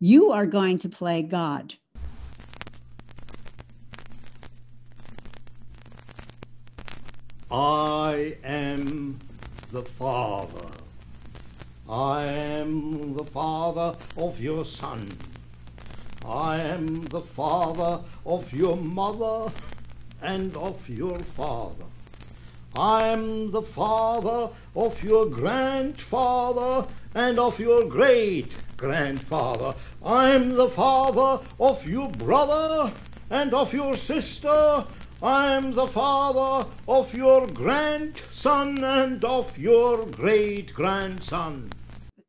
You are going to play God. I am the Father. I am the Father of your son. I am the Father of your mother and of your father. I am the Father of your grandfather and of your great-grandfather. I am the Father of your brother and of your sister. I am the Father of your grandson and of your great-grandson.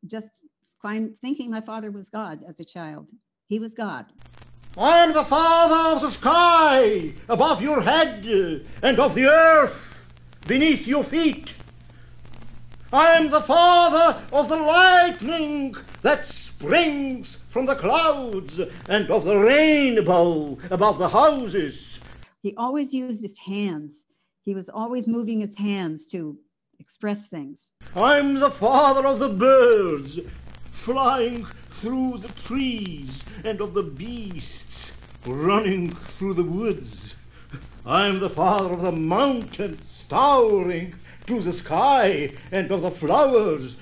Just thinking my father was God as a child. He was God. I am the Father of the sky above your head and of the earth beneath your feet. I am the Father of the lightning that springs from the clouds and of the rainbow above the houses. He always used his hands. He was always moving his hands to express things. I'm the Father of the birds flying through the trees and of the beasts running through the woods. I'm the Father of the mountains towering to the sky and of the flowers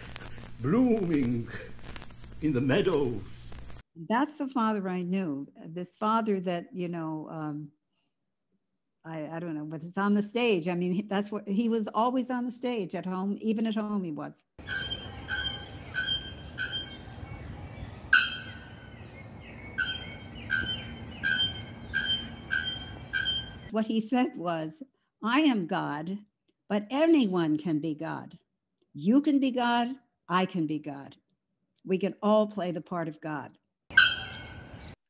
blooming in the meadows. That's the father I knew. This father that, I don't know, but it's on the stage. I mean, that's what he was always on the stage at home. Even at home he was. What he said was, I am God, but anyone can be God. You can be God, I can be God. We can all play the part of God.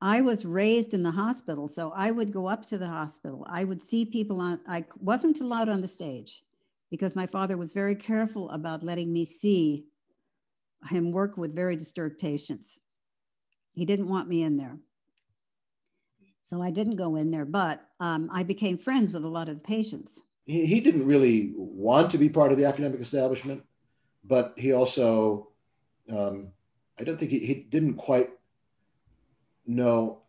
I was raised in the hospital, so I would go up to the hospital. I would see people I wasn't allowed on the stage because my father was very careful about letting me see him work with very disturbed patients. He didn't want me in there. So I didn't go in there, but I became friends with a lot of the patients. He didn't really want to be part of the academic establishment, but he also, I don't think he didn't quite know,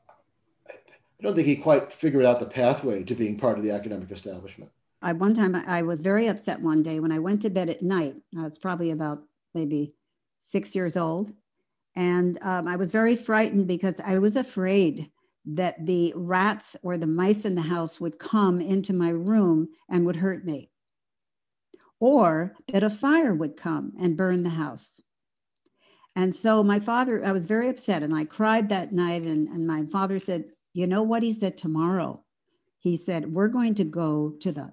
I don't think he quite figured out the pathway to being part of the academic establishment. One time I was very upset one day when I went to bed at night. I was probably about maybe 6 years old. And I was very frightened because I was afraid that the rats or the mice in the house would come into my room and would hurt me, or that a fire would come and burn the house. And so my father, I was very upset and I cried that night. And my father said, you know what? He said, tomorrow, he said, we're going to go to the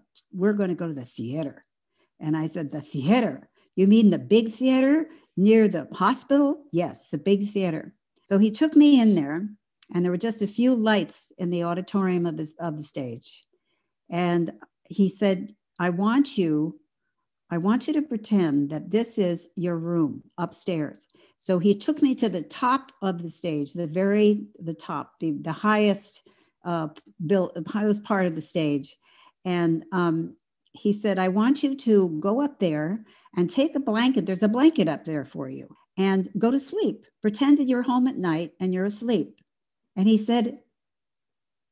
theater. And I said, the theater? You mean the big theater near the hospital? Yes, the big theater. So he took me in there. And there were just a few lights in the auditorium of the stage. And he said, I want you to pretend that this is your room upstairs. So he took me to the top of the stage, the top, the highest highest part of the stage. And he said, I want you to go up there and take a blanket. There's a blanket up there for you and go to sleep. Pretend that you're home at night and you're asleep. And he said,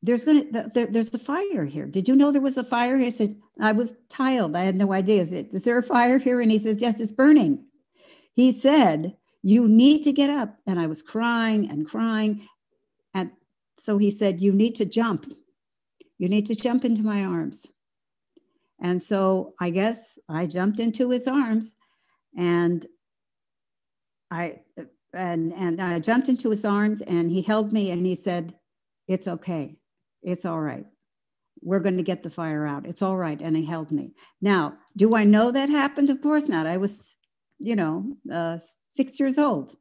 there's a fire here. Did you know there was a fire here? I said, I was tiled. I had no idea. Is there a fire here? And he says, yes, it's burning. He said, you need to get up. And I was crying and crying. And so he said, you need to jump. You need to jump into my arms. And so I guess I jumped into his arms and I jumped into his arms and he held me and he said, it's okay. It's all right. We're going to get the fire out. It's all right. And he held me. Now, do I know that happened? Of course not. I was, 6 years old.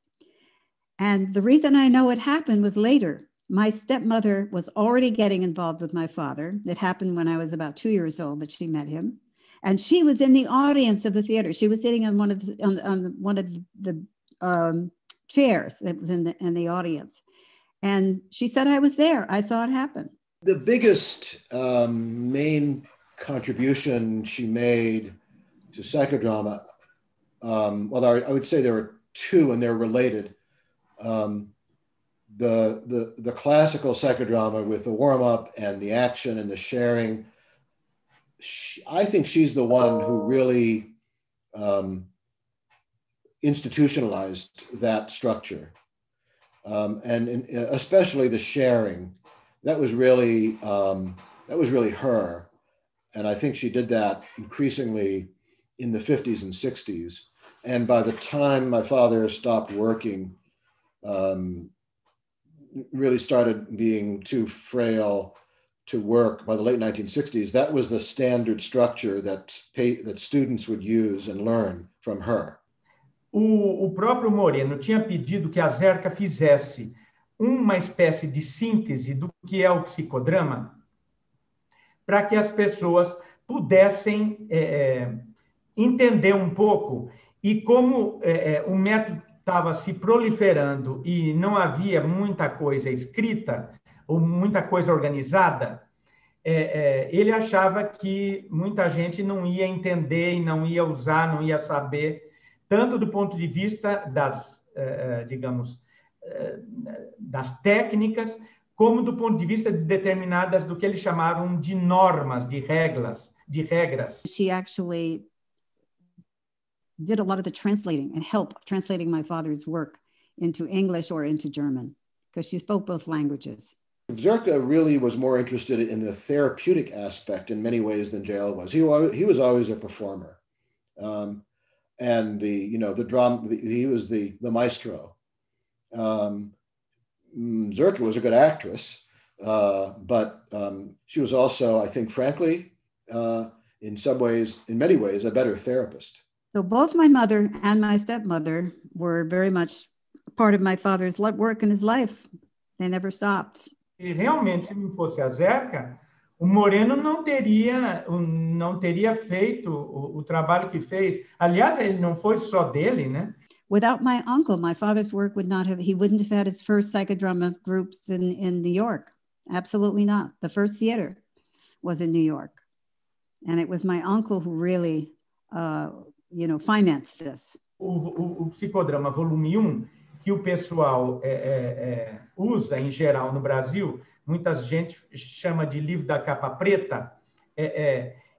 And the reason I know it happened was later. My stepmother was already getting involved with my father. It happened when I was about 2 years old that she met him. And she was in the audience of the theater. She was sitting on one of the chairs that was in the audience. And she said, I was there. I saw it happen. The biggest main contribution she made to psychodrama, well, I would say there were two and they're related. the classical psychodrama with the warm-up and the action and the sharing, I think she's the one who really institutionalized that structure. Especially the sharing, that was really her. And I think she did that increasingly in the 50s and 60s. And by the time my father stopped working, really started being too frail to work by the late 1960s, that was the standard structure that students would use and learn from her. O próprio Moreno tinha pedido que a Zerca fizesse uma espécie de síntese do que é o psicodrama, para que as pessoas pudessem entender um pouco. E como o método estava se proliferando e não havia muita coisa escrita, ou muita coisa organizada, ele achava que muita gente não ia entender e não ia usar, não ia saber, tanto do ponto de vista das, digamos, das técnicas, como do ponto de vista de determinadas, do que eles chamavam de normas, de regras. She actually did a lot of the translating and help translating my father's work into English or into German, because she spoke both languages. Zerka really was more interested in the therapeutic aspect in many ways than J.L. was. He was always a performer. And the drama, he was the maestro. Zerka was a good actress, but she was also, I think, frankly, in many ways, a better therapist. So both my mother and my stepmother were very much part of my father's work in his life. They never stopped. E realmente, se não fosse a Zerca, o Moreno não teria feito o trabalho que fez. Aliás, ele não foi só dele, né? Without my uncle, my father's work wouldn't have had his first psychodrama groups in New York. Absolutely not. The first theater was in New York. And it was my uncle who really, financed this. O Psicodrama Volume 1, que o pessoal usa em geral no Brasil, muita gente chama de livro da capa preta,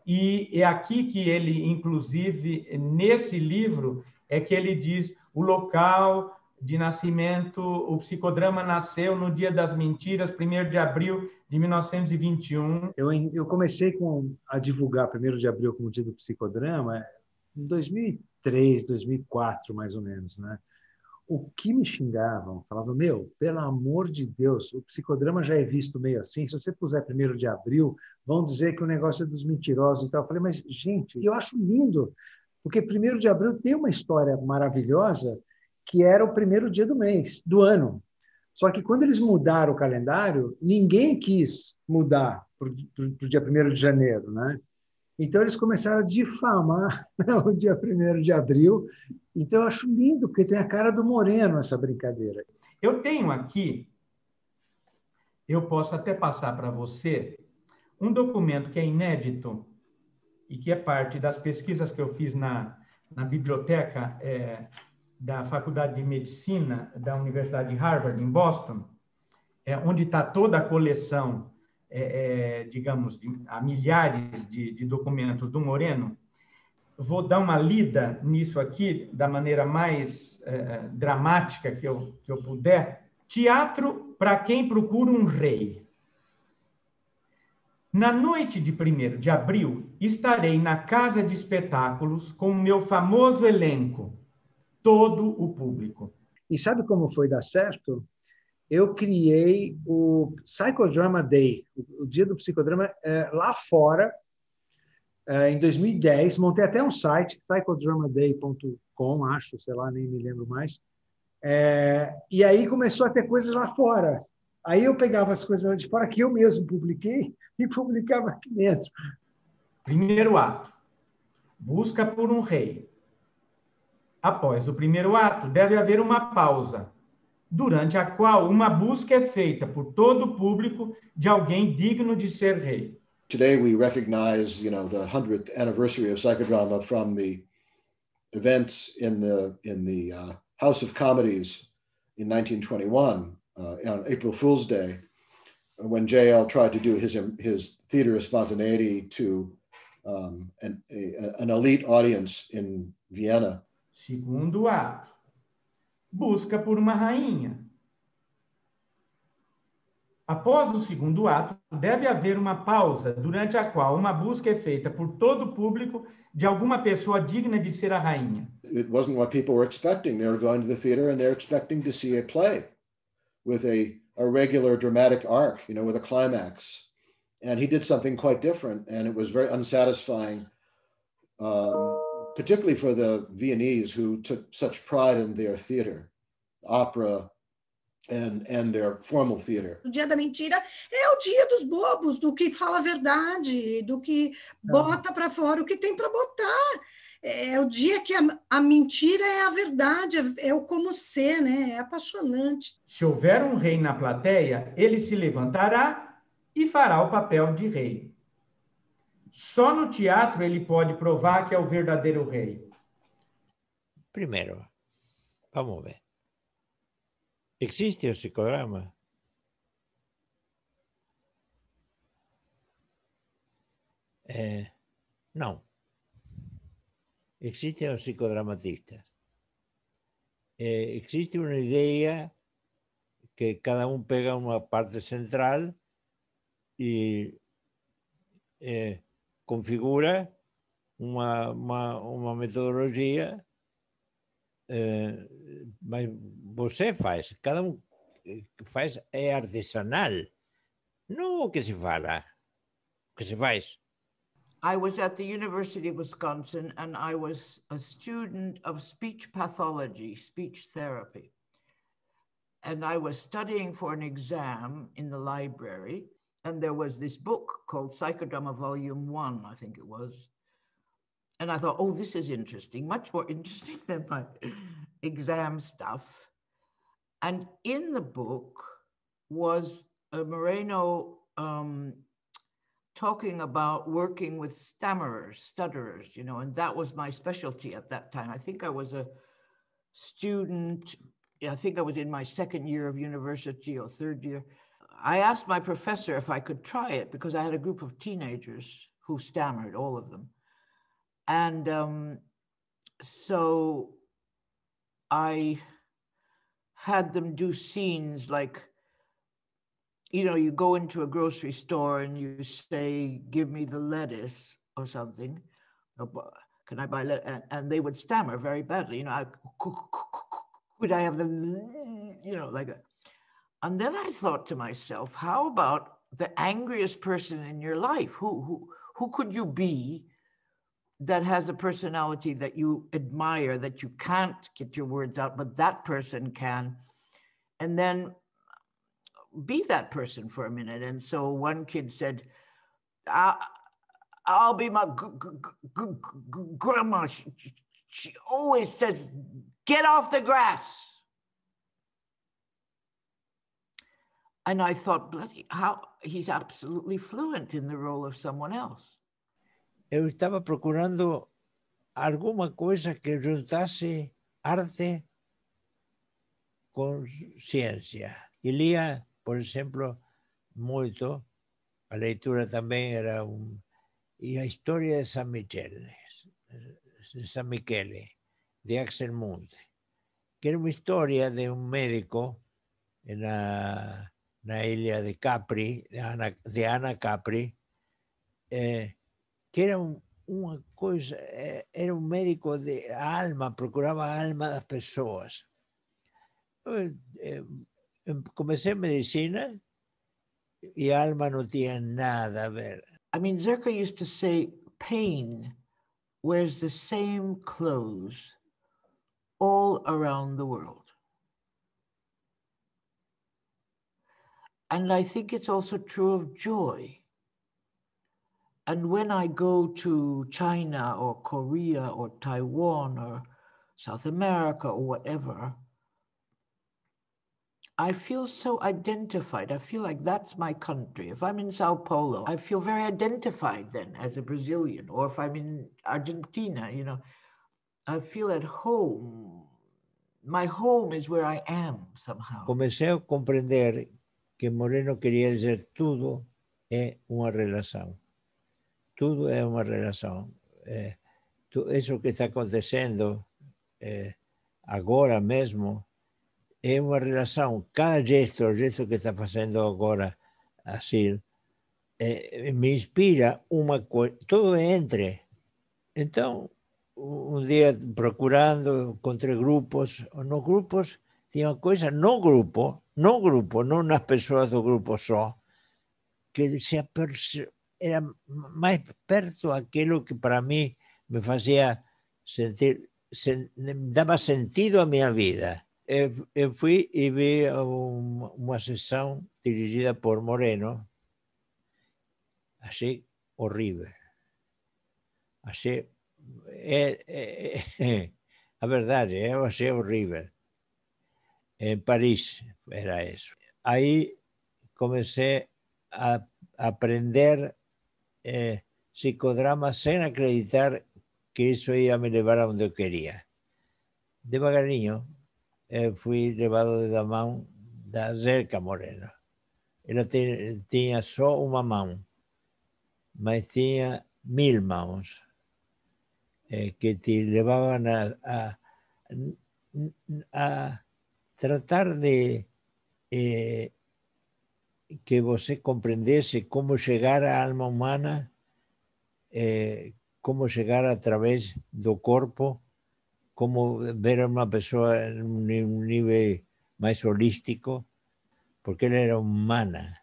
e é aqui que ele, inclusive, nesse livro, é que ele diz o local de nascimento, o psicodrama nasceu no Dia das Mentiras, 1º de abril de 1921. Eu comecei a divulgar 1º de abril como Dia do Psicodrama em 2003, 2004, mais ou menos, né? O que me xingavam, falavam, pelo amor de Deus, o psicodrama já é visto meio assim, se você puser 1º de abril, vão dizer que o negócio é dos mentirosos e tal. Eu falei, mas, gente, eu acho lindo, porque 1º de abril tem uma história maravilhosa, que era o primeiro dia do mês, do ano. Só que quando eles mudaram o calendário, ninguém quis mudar para o dia 1º de janeiro, né? Então, eles começaram a difamar o dia 1º de abril. Então, eu acho lindo, porque tem a cara do Moreno essa brincadeira. Eu tenho aqui, eu posso até passar para você, um documento que é inédito e que é parte das pesquisas que eu fiz na biblioteca da Faculdade de Medicina da Universidade de Harvard, em Boston, onde está toda a coleção, digamos, há milhares de documentos do Moreno. Vou dar uma lida nisso aqui, da maneira mais dramática que eu puder. Teatro para quem procura um rei. Na noite de 1º de abril, estarei na casa de espetáculos com o meu famoso elenco, todo o público. E sabe como foi dar certo? Eu criei o Psychodrama Day, o dia do psicodrama, lá fora, em 2010. Montei até um site, psychodramaday.com, acho, sei lá, nem me lembro mais. E aí começou a ter coisas lá fora. Aí eu pegava as coisas lá de fora que eu mesmo publiquei e publicava aqui dentro. Primeiro ato, busca por um rei. Após o primeiro ato, deve haver uma pausa, durante a qual uma busca é feita por todo o público de alguém digno de ser rei. Today we recognize, the 100th anniversary of psychodrama from the events in the House of Comedies in 1921. on April Fool's Day, when JL tried to do his theater of spontaneity to an elite audience in Vienna. Segundo ato, busca por uma rainha. Após o segundo ato, deve haver uma pausa durante a qual uma busca é feita por todo o público de alguma pessoa digna de ser a rainha. It wasn't what people were expecting. They were going to the theater and they're expecting to see a play with a regular dramatic arc, you know, with a climax. And he did something quite different, and it was very unsatisfying, particularly for the Viennese, who took such pride in their theater, opera, and their formal theater. O dia da mentira é o dia dos bobos, do que fala a verdade, do que bota para fora o que tem para botar. É o dia que a mentira é a verdade, é o como ser, né? É apaixonante. Se houver um rei na plateia, ele se levantará e fará o papel de rei. Só no teatro ele pode provar que é o verdadeiro rei. Primeiro, vamos ver. ¿Existe o psicodrama? Não. Existem os psicodramatistas. Existe uma ideia que cada um pega uma parte central e configura uma metodologia, mas você faz, cada um faz, é artesanal, não o que se fala, o que se faz. I was at the University of Wisconsin, and I was a student of speech pathology, speech therapy. And I was studying for an exam in the library, and there was this book called Psychodrama Volume 1, I think it was. And I thought, oh, this is interesting, much more interesting than my exam stuff. And in the book was Moreno talking about working with stutterers, you know, and that was my specialty at that time. I think I was a student, I think I was in my second year of university or third year. I asked my professor if I could try it because I had a group of teenagers who stammered, all of them. And so I had them do scenes like, you know, you go into a grocery store and you say, give me the lettuce or something. Or, can I buy lettuce? And they would stammer very badly. You know, could I have the, you know, like a, and then I thought to myself, how about the angriest person in your life? Who could you be that has a personality that you admire, that you can't get your words out, but that person can? And then be that person for a minute. And so one kid said, I'll be my grandma. She always says, get off the grass. And I thought, bloody, how he's absolutely fluent in the role of someone else. Eu estava procurando alguma coisa que juntasse arte com ciência. E lia, por exemplo, muito. A leitura também era e a história de San Michele, de Axel Munthe, que era uma história de um médico na ilha de Capri, de Ana Capri, que era uma coisa, era um médico de alma, procurava a alma das pessoas. Comecei medicina e a alma não tinha nada a ver. I mean, Zerka used to say, pain wears the same clothes all around the world. And I think it's also true of joy. And when I go to China or Korea or Taiwan or South America or whatever, I feel so identified. I feel like that's my country. If I'm in Sao Paulo, I feel very identified then as a Brazilian. Or if I'm in Argentina, you know, I feel at home. my home is where I am somehow. Comecei a compreender que Moreno queria dizer tudo é uma relação. Tudo é uma relação. Isso que está acontecendo agora mesmo é uma relação. Cada gesto, o gesto que está fazendo agora, assim, me inspira uma coisa. Tudo é entre. Então, um dia procurando, encontrei grupos. Nos grupos tinha uma coisa, no grupo, não nas pessoas do grupo só, que era mais perto daquilo que para mim me fazia sentir, dava sentido à minha vida. Eu fui e vi uma sessão dirigida por Moreno. Achei horrível. Achei, a verdade, eu achei horrível. Em Paris era isso. Aí comecei a aprender psicodrama sem acreditar que isso ia me levar aonde eu queria. Devagarinho, fui levado da mão da Zerka Moreno. Ela tinha só uma mão, mas tinha 1000 mãos que te levavam a tratar de que você compreendesse como chegar à alma humana, como chegar através do corpo, como ver uma pessoa em um nível mais holístico, porque ela era humana.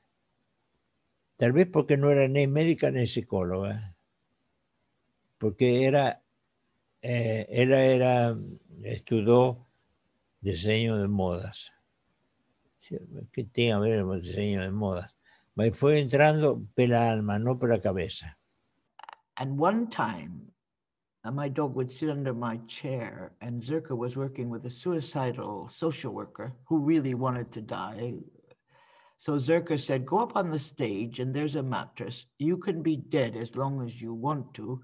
Talvez porque não era nem médica nem psicóloga, porque ela estudou desenho de modas. Que tem a ver com desenho de modas? Mas foi entrando pela alma, não pela cabeça. And one time, my dog would sit under my chair, and Zerka was working with a suicidal social worker who really wanted to die. So Zerka said, go up on the stage and there's a mattress. You can be dead as long as you want to.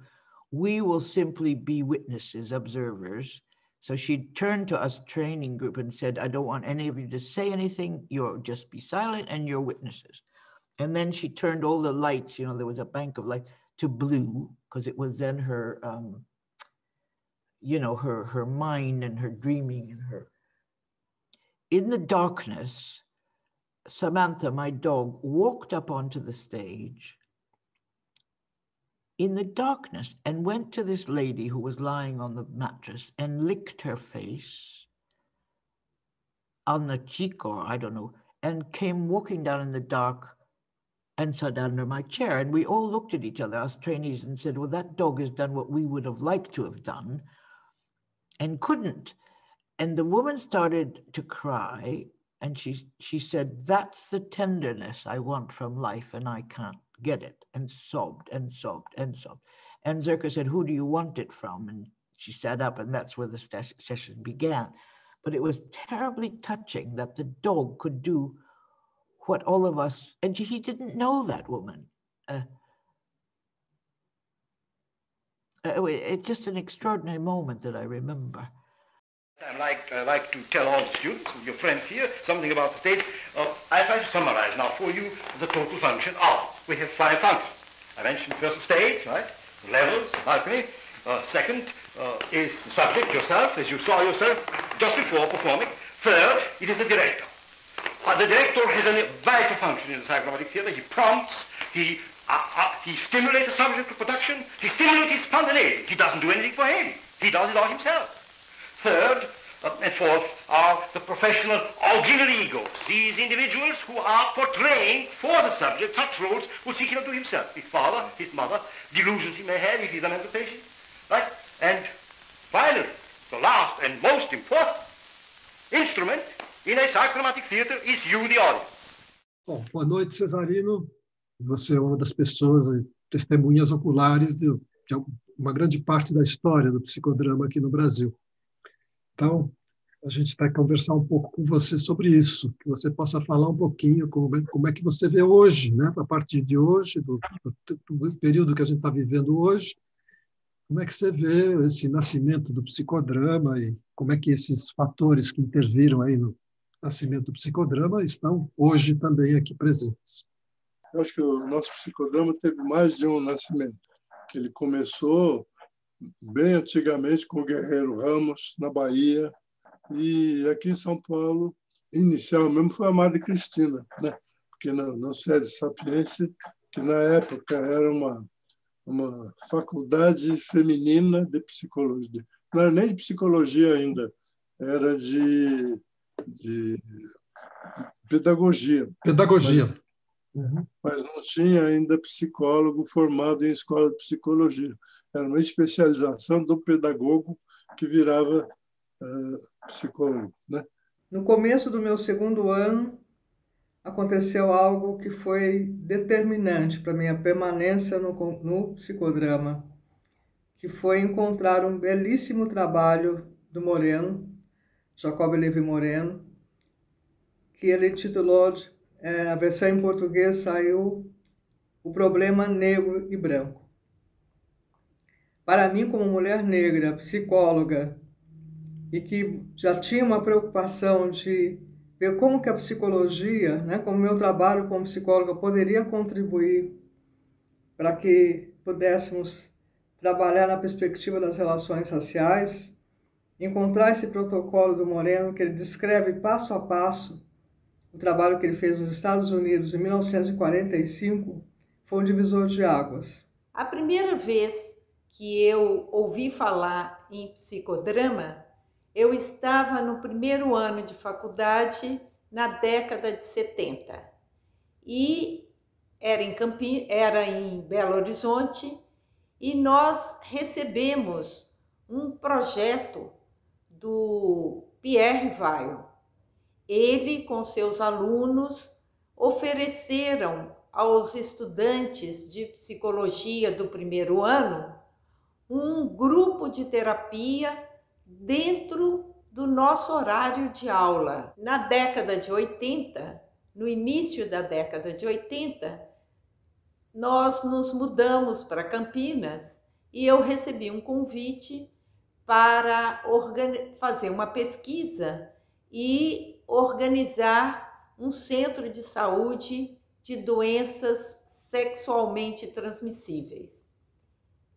We will simply be witnesses, observers. So she turned to us training group and said, I don't want any of you to say anything. You'll just be silent and you're witnesses. And then she turned all the lights, you know, there was a bank of lights, to blue, because it was then her, you know, her mind and her dreaming and her. In the darkness, Samantha, my dog, walked up onto the stage in the darkness and went to this lady who was lying on the mattress and licked her face on the cheek, or I don't know, and came walking down in the dark and sat under my chair. And we all looked at each other, us trainees, and said, well, that dog has done what we would have liked to have done and couldn't. And the woman started to cry. And she said, that's the tenderness I want from life, and I can't get it, and sobbed and sobbed and sobbed. And Zerka said, who do you want it from? And she sat up, and that's where the session began. But it was terribly touching that the dog could do what all of us, and he didn't know that woman. It's just an extraordinary moment that I remember. I like to tell all the students, your friends here, something about the stage. I try to summarize now for you the total function of. We have 5 functions. I mentioned first the stage, right? The levels, the balcony. Second is the subject, yourself, as you saw yourself just before performing. Third, it is the director. The director has a vital function in the psychodramatic theater. He prompts, he stimulates the subject to production, he stimulates his spontaneity. He doesn't do anything for him. He does it all himself. Third and fourth are the professional auxiliary egos, these individuals who are portraying for the subject such roles which he cannot do himself. His father, his mother, delusions he may have if he's a mental patient, right? And finally, the last and most important instrument in a psychodramatic theater is you, the audience. Bom, boa noite, Cesarino. Você é uma das pessoas, testemunhas oculares de uma grande parte da história do psicodrama aqui no Brasil. Então, a gente vai conversar um pouco com você sobre isso, que você possa falar um pouquinho como é que você vê hoje, né? A partir de hoje, do período que a gente está vivendo hoje, como é que você vê esse nascimento do psicodrama e como é que esses fatores que interviram aí no nascimento do psicodrama estão hoje também aqui presentes. Eu acho que o nosso psicodrama teve mais de um nascimento. Ele começou bem antigamente com o Guerreiro Ramos, na Bahia, e aqui em São Paulo, inicial mesmo foi a Madre Cristina, né? Porque no SESI Sapiense, que na época era uma faculdade feminina de psicologia. Não era nem de psicologia ainda, era de pedagogia. Pedagogia. Mas não tinha ainda psicólogo formado em escola de psicologia. Era uma especialização do pedagogo que virava psicólogo, né? No começo do meu segundo ano, aconteceu algo que foi determinante para minha permanência no psicodrama, que foi encontrar um belíssimo trabalho do Moreno, Jacob Levi Moreno, que ele intitulou, a versão em português saiu, O Problema Negro e Branco. Para mim, como mulher negra, psicóloga, e que já tinha uma preocupação de ver como que a psicologia, né, como meu trabalho como psicóloga poderia contribuir para que pudéssemos trabalhar na perspectiva das relações raciais, encontrar esse protocolo do Moreno, que ele descreve passo a passo o trabalho que ele fez nos Estados Unidos em 1945, foi um divisor de águas. A primeira vez que eu ouvi falar em psicodrama, eu estava no primeiro ano de faculdade, na década de 70. E era em Belo Horizonte, e nós recebemos um projeto do Pierre Weil. Ele, com seus alunos, ofereceram aos estudantes de psicologia do primeiro ano um grupo de terapia dentro do nosso horário de aula. Na década de 80, no início da década de 80, nós nos mudamos para Campinas e eu recebi um convite para fazer uma pesquisa e organizar um centro de saúde de doenças sexualmente transmissíveis.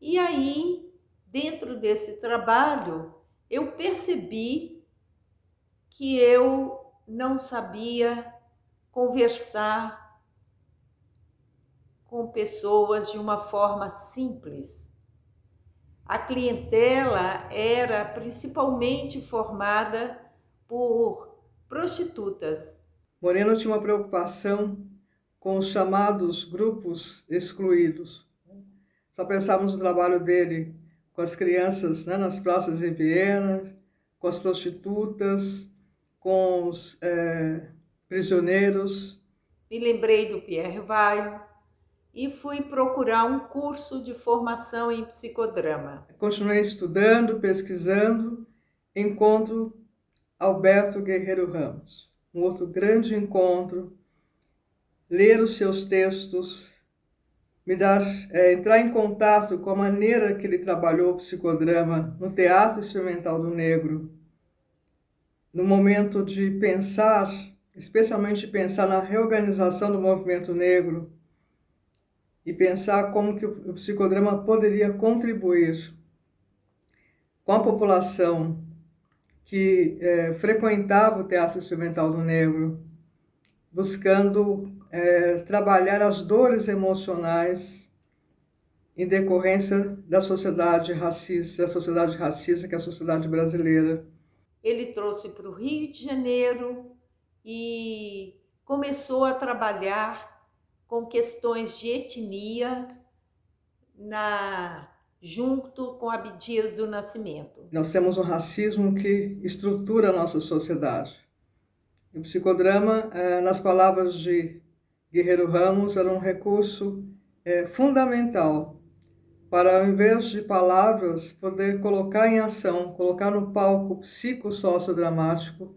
E aí, dentro desse trabalho, eu percebi que eu não sabia conversar com pessoas de uma forma simples. A clientela era principalmente formada por prostitutas. Moreno tinha uma preocupação com os chamados grupos excluídos. Só pensávamos no trabalho dele com as crianças, né, nas praças em Viena, com as prostitutas, com os prisioneiros. Me lembrei do Pierre Weil e fui procurar um curso de formação em psicodrama. Continuei estudando, pesquisando, encontro Alberto Guerreiro Ramos. Um outro grande encontro, ler os seus textos, entrar em contato com a maneira que ele trabalhou o psicodrama no Teatro Experimental do Negro, no momento de pensar, especialmente pensar na reorganização do movimento negro e pensar como que o psicodrama poderia contribuir com a população que frequentava o Teatro Experimental do Negro, buscando trabalhar as dores emocionais em decorrência da sociedade racista, que é a sociedade brasileira. Ele trouxe para o Rio de Janeiro e começou a trabalhar com questões de etnia junto com Abdias do Nascimento. Nós temos um racismo que estrutura a nossa sociedade. O psicodrama, nas palavras de Guerreiro Ramos, era um recurso fundamental para, ao invés de palavras, poder colocar em ação, colocar no palco psicossociodramático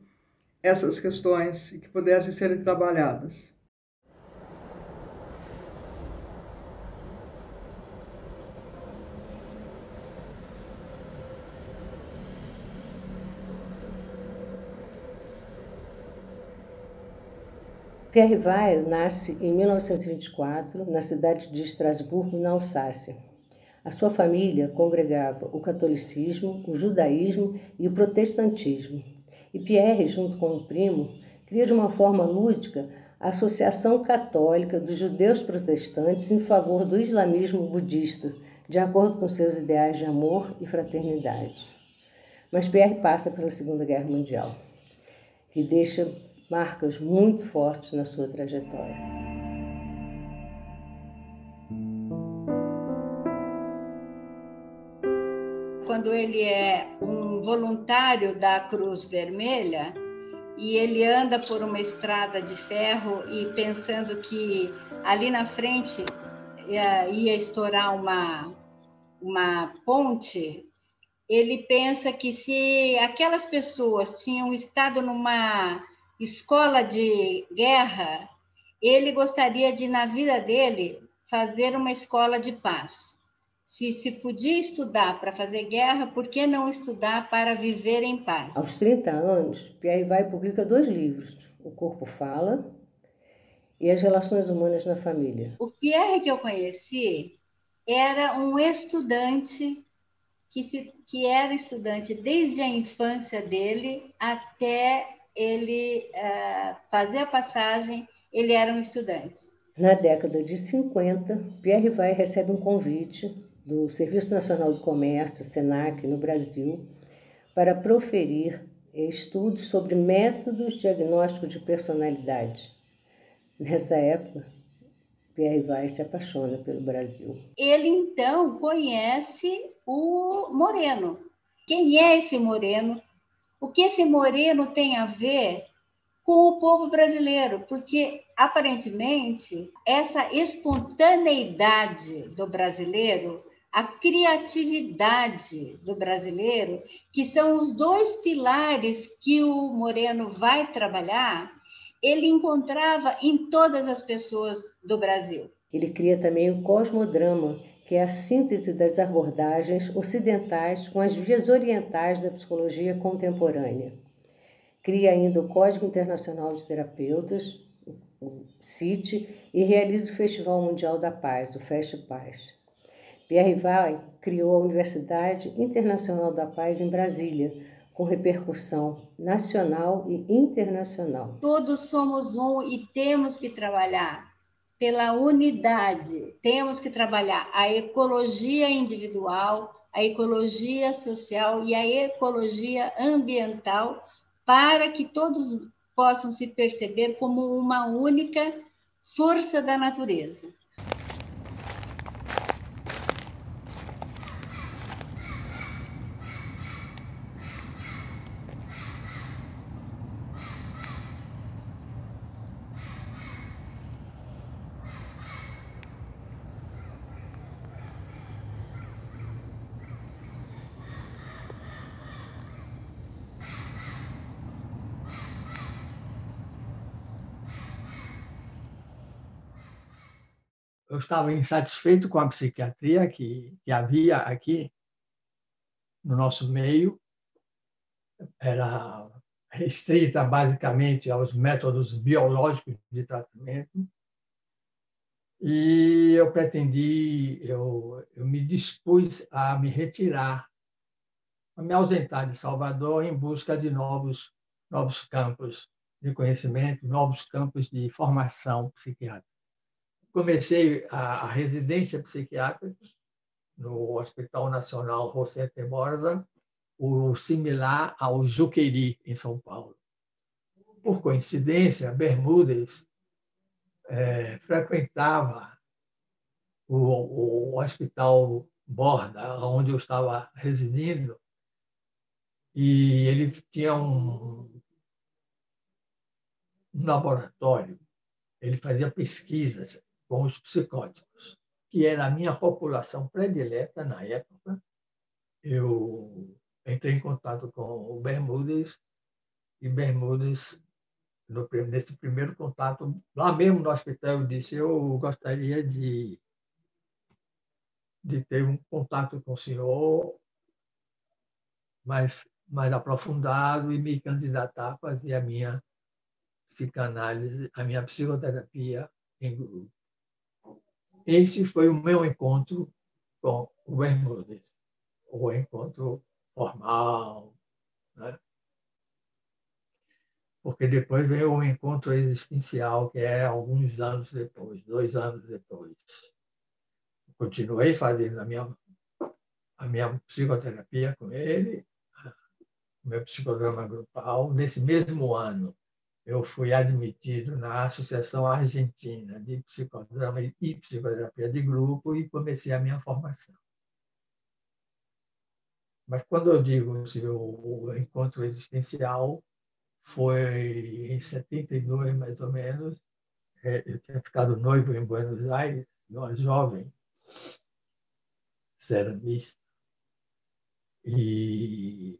essas questões e que pudessem serem trabalhadas. Pierre Weil nasce em 1924 na cidade de Estrasburgo, na Alsácia. A sua família congregava o catolicismo, o judaísmo e o protestantismo. E Pierre, junto com um primo, cria de uma forma lúdica a Associação Católica dos Judeus Protestantes em favor do islamismo budista, de acordo com seus ideais de amor e fraternidade. Mas Pierre passa pela Segunda Guerra Mundial, que deixa marcas muito fortes na sua trajetória. Quando ele é um voluntário da Cruz Vermelha e ele anda por uma estrada de ferro e pensando que ali na frente ia estourar uma ponte, ele pensa que se aquelas pessoas tinham estado numa escola de guerra, ele gostaria de, na vida dele, fazer uma escola de paz. Se podia estudar para fazer guerra, por que não estudar para viver em paz? Aos 30 anos, Pierre Weil publica 2 livros, O Corpo Fala e As Relações Humanas na Família. O Pierre que eu conheci era um estudante que era estudante desde a infância dele até ele fazer a passagem, ele era um estudante. Na década de 50, Pierre Weil recebe um convite do Serviço Nacional do Comércio, SENAC, no Brasil, para proferir estudos sobre métodos diagnósticos de personalidade. Nessa época, Pierre Weil se apaixona pelo Brasil. Ele, então, conhece o Moreno. Quem é esse Moreno? O que esse Moreno tem a ver com o povo brasileiro? Porque, aparentemente, essa espontaneidade do brasileiro, a criatividade do brasileiro, que são os 2 pilares que o Moreno vai trabalhar, ele encontrava em todas as pessoas do Brasil. Ele cria também o cosmodrama, que é a síntese das abordagens ocidentais com as vias orientais da psicologia contemporânea. Cria ainda o Código Internacional de Terapeutas, o CIT, e realiza o Festival Mundial da Paz, o FestPaz. Pierre Weil criou a Universidade Internacional da Paz em Brasília, com repercussão nacional e internacional. Todos somos um e temos que trabalhar pela unidade, temos que trabalhar a ecologia individual, a ecologia social e a ecologia ambiental, para que todos possam se perceber como uma única força da natureza. Eu estava insatisfeito com a psiquiatria que havia aqui no nosso meio. Era restrita basicamente aos métodos biológicos de tratamento. E eu me dispus a me retirar, a me ausentar de Salvador em busca de novos campos de conhecimento, novos campos de formação psiquiátrica. Comecei a residência psiquiátrica no Hospital Nacional José Borda, o similar ao Juqueri, em São Paulo. Por coincidência, Bermúdez frequentava o Hospital Borda, onde eu estava residindo, e ele tinha um laboratório. Ele fazia pesquisas com os psicóticos, que era a minha população predileta na época. Eu entrei em contato com o Bermúdez, e Bermúdez, nesse primeiro contato, lá mesmo no hospital, eu disse: eu gostaria de ter um contato com o senhor mais aprofundado e me candidatar a fazer a minha psicanálise, a minha psicoterapia em grupo. Esse foi o meu encontro com o Bermúdez, o encontro formal, né? Porque depois veio o encontro existencial, que é alguns anos depois, 2 anos depois. Continuei fazendo a minha psicoterapia com ele, o meu psicodrama grupal. Nesse mesmo ano, eu fui admitido na Associação Argentina de Psicodrama e Psicoterapia de Grupo e comecei a minha formação. Mas quando eu digo assim, o encontro existencial, foi em 72, mais ou menos. Eu tinha ficado noivo em Buenos Aires, uma jovem ceramista, e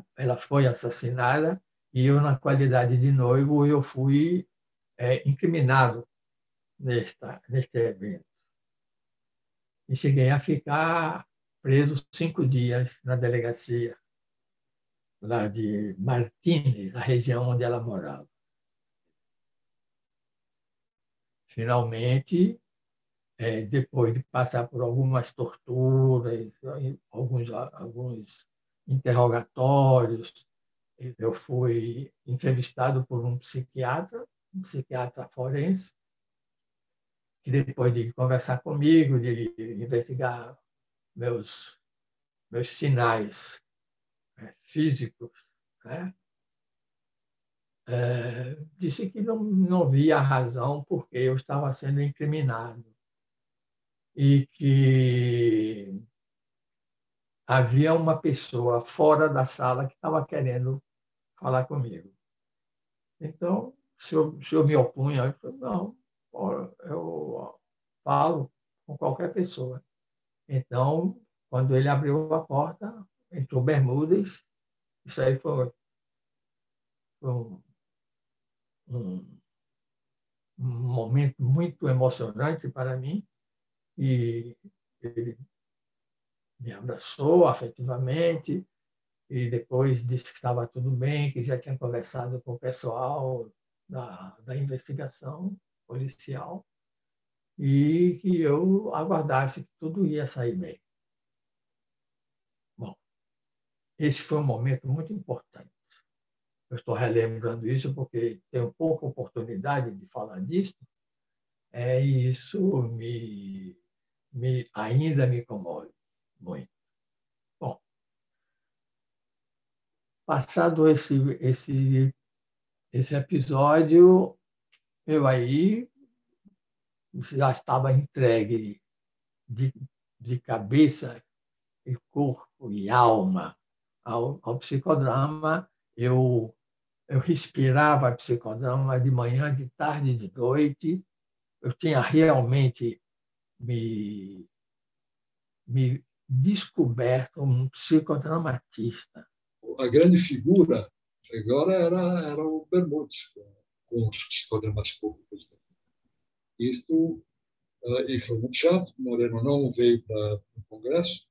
ela foi assassinada, e eu, na qualidade de noivo, eu fui incriminado neste evento. E cheguei a ficar preso 5 dias na delegacia lá de Martínez, na região onde ela morava. Finalmente, depois de passar por algumas torturas, alguns interrogatórios, eu fui entrevistado por um psiquiatra forense, que depois de conversar comigo, de investigar meus sinais físicos, né? Disse que não via razão porque eu estava sendo incriminado e que havia uma pessoa fora da sala que estava querendo falar comigo. Então, se eu me opunha, eu falei, não, eu falo com qualquer pessoa. Então, quando ele abriu a porta, entrou Bermúdez. Isso aí foi um momento muito emocionante para mim, e ele me abraçou afetivamente e depois disse que estava tudo bem, que já tinha conversado com o pessoal da investigação policial e que eu aguardasse que tudo ia sair bem. Bom, esse foi um momento muito importante. Eu estou relembrando isso porque tenho pouca oportunidade de falar disso, e isso ainda me comove muito. Bom, passado esse episódio, eu aí já estava entregue de cabeça e corpo e alma ao psicodrama. Eu respirava psicodrama de manhã, de tarde e de noite. Eu tinha realmente me descoberto um psicodramatista. A grande figura agora era o Bermúdez, com os psicodramas públicos. Isto, e foi muito chato, Moreno não veio para o Congresso.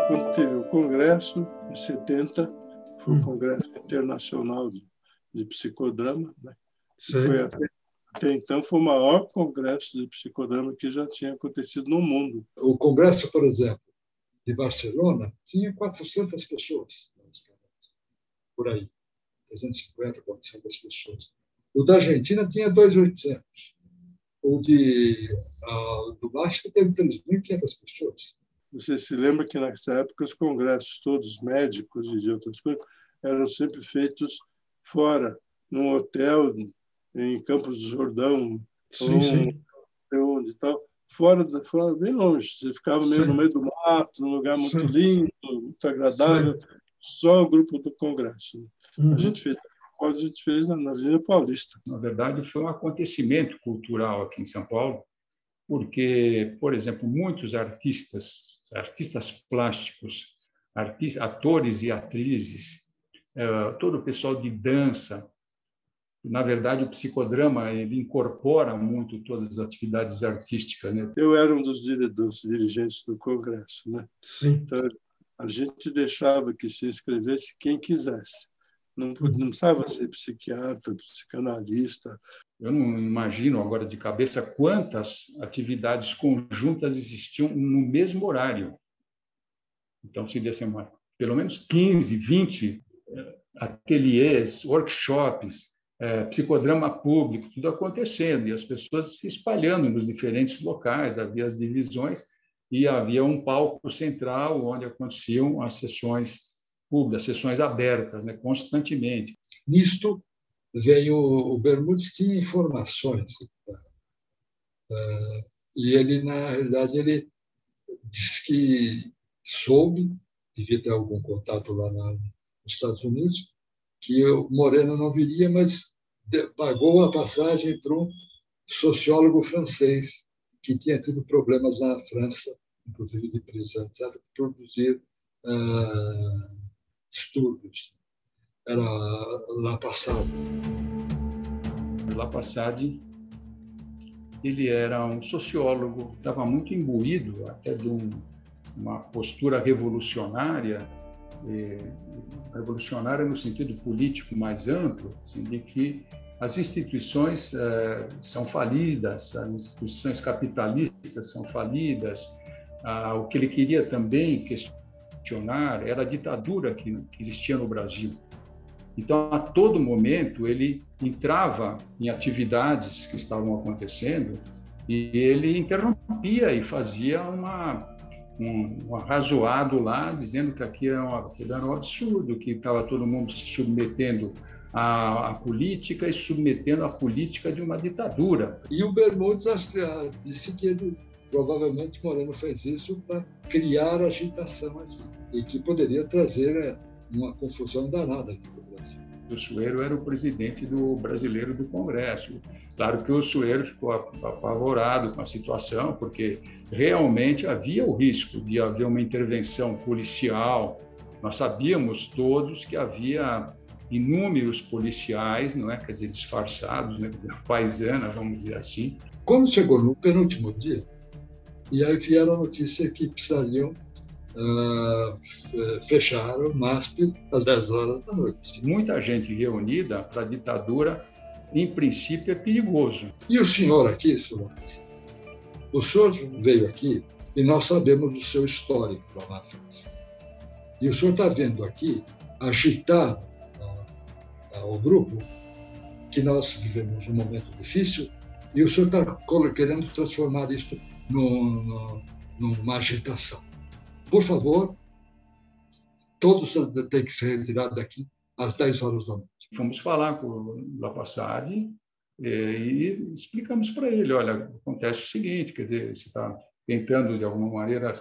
Quando teve o Congresso, em 70, foi o Congresso Internacional de Psicodrama, né? Foi até então foi o maior congresso de psicodrama que já tinha acontecido no mundo. O congresso, por exemplo, de Barcelona, tinha 400 pessoas, por aí, 350, 400 pessoas. O da Argentina tinha 2.800. O do México teve 3.500 pessoas. Você se lembra que nessa época os congressos todos médicos e de outras coisas eram sempre feitos fora, num hotel em Campos do Jordão, onde tal, fora, bem longe. Você ficava meio no meio do mato, num lugar muito lindo, muito agradável, só o grupo do congresso. A gente fez na Avenida Paulista. Na verdade, foi um acontecimento cultural aqui em São Paulo, porque, por exemplo, muitos artistas plásticos, atores e atrizes, todo o pessoal de dança, Na verdade, o psicodrama ele incorpora muito todas as atividades artísticas, né? Eu era um dos dirigentes do Congresso, né? Sim. Então, a gente deixava que se inscrevesse quem quisesse. Não precisava ser psiquiatra, psicanalista. Eu não imagino agora de cabeça quantas atividades conjuntas existiam no mesmo horário. Então, seria assim, pelo menos 15, 20 ateliês, workshops, psicodrama público, tudo acontecendo, e as pessoas se espalhando nos diferentes locais, havia as divisões, e havia um palco central onde aconteciam as sessões públicas, sessões abertas, né, constantemente. Nisto veio o Bermudes, tinha informações, e ele, na realidade, ele disse que soube, devia ter algum contato lá nos Estados Unidos, que o Moreno não viria, mas pagou a passagem para um sociólogo francês que tinha tido problemas na França, inclusive de prisão, etc., para produzir distúrbios. Era Lapassade. Lapassade, ele era um sociólogo, estava muito imbuído até de uma postura revolucionária, revolucionária no sentido político mais amplo, assim, de que as instituições são falidas, as instituições capitalistas são falidas. O que ele queria também questionar era a ditadura que existia no Brasil. Então, a todo momento, ele entrava em atividades que estavam acontecendo e ele interrompia e fazia um arrazoado lá, dizendo que aquilo era um absurdo, que estava todo mundo se submetendo à política e submetendo a política de uma ditadura. E o Bermudes disse que ele, provavelmente Moreno fez isso para criar agitação aqui, e que poderia trazer uma confusão danada aqui no Brasil. O Sueiro era o presidente do brasileiro do Congresso. Claro que o Sueiro ficou apavorado com a situação, porque realmente havia o risco de haver uma intervenção policial. Nós sabíamos todos que havia inúmeros policiais, não é, quer dizer, disfarçados, né, paisana, vamos dizer assim. Quando chegou no penúltimo dia, e aí vieram a notícia que precisariam fechar o MASP às 10 horas da noite. Muita gente reunida para a ditadura, em princípio, é perigoso. E o senhor aqui, Solange, o senhor veio aqui e nós sabemos do seu histórico lá na França. E o senhor está vendo aqui agitar o grupo, que nós vivemos um momento difícil, e o senhor está querendo transformar isso numa agitação. Por favor, todos têm que ser retirados daqui às 10 horas da noite. Fomos falar com o Lapassade e explicamos para ele, olha, acontece o seguinte, quer dizer, você está tentando, de alguma maneira,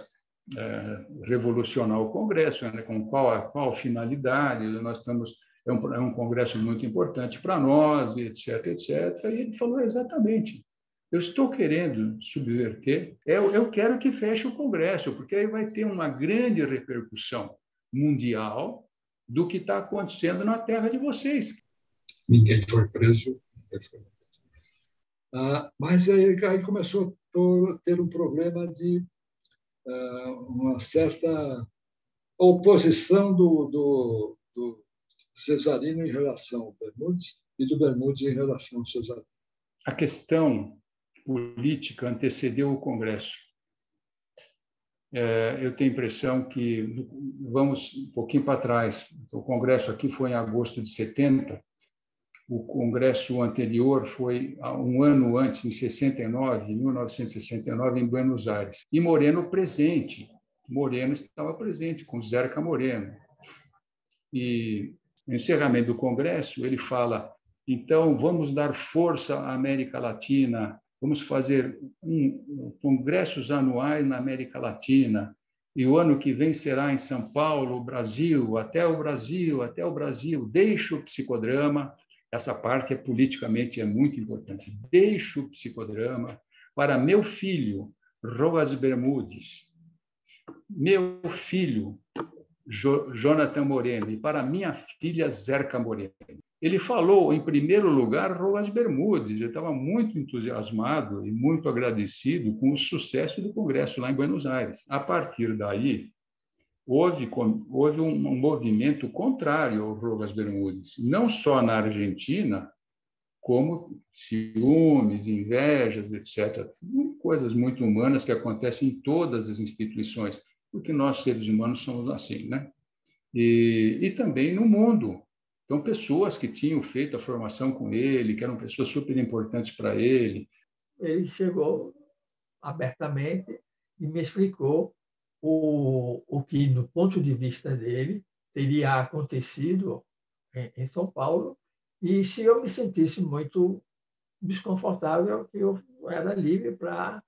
revolucionar o Congresso, né, com qual a finalidade, nós estamos... É um congresso muito importante para nós, etc., etc. E ele falou exatamente. Eu estou querendo subverter, eu quero que feche o Congresso, porque aí vai ter uma grande repercussão mundial do que está acontecendo na terra de vocês. Ninguém foi preso. Mas aí começou a ter um problema de uma certa oposição do Cesarino em relação ao Bermudes e do Bermudes em relação ao Cesarino. A questão política antecedeu o Congresso. Eu tenho a impressão que, vamos um pouquinho para trás, o Congresso aqui foi em agosto de 70, o Congresso anterior foi um ano antes, em 1969, em Buenos Aires. E Moreno estava presente, com Zerca Moreno. E no encerramento do Congresso, ele fala, então, vamos dar força à América Latina, vamos fazer congressos anuais na América Latina, e o ano que vem será em São Paulo, Brasil, até o Brasil, deixa o psicodrama, essa parte politicamente é muito importante, deixa o psicodrama para meu filho, Rojas Bermudes, meu filho, Jonathan Moreno, e para minha filha, Zerca Moreno. ele falou, em primeiro lugar, Rojas Bermúdez. Ele estava muito entusiasmado e muito agradecido com o sucesso do Congresso lá em Buenos Aires. A partir daí, houve um movimento contrário ao Rojas Bermúdez, não só na Argentina, como ciúmes, invejas, etc. Coisas muito humanas que acontecem em todas as instituições, porque nós, seres humanos, somos assim, né? E também no mundo. Então, pessoas que tinham feito a formação com ele, que eram pessoas super importantes para ele. Ele chegou abertamente e me explicou o que, do ponto de vista dele, teria acontecido em São Paulo, e se eu me sentisse muito desconfortável, que eu era livre para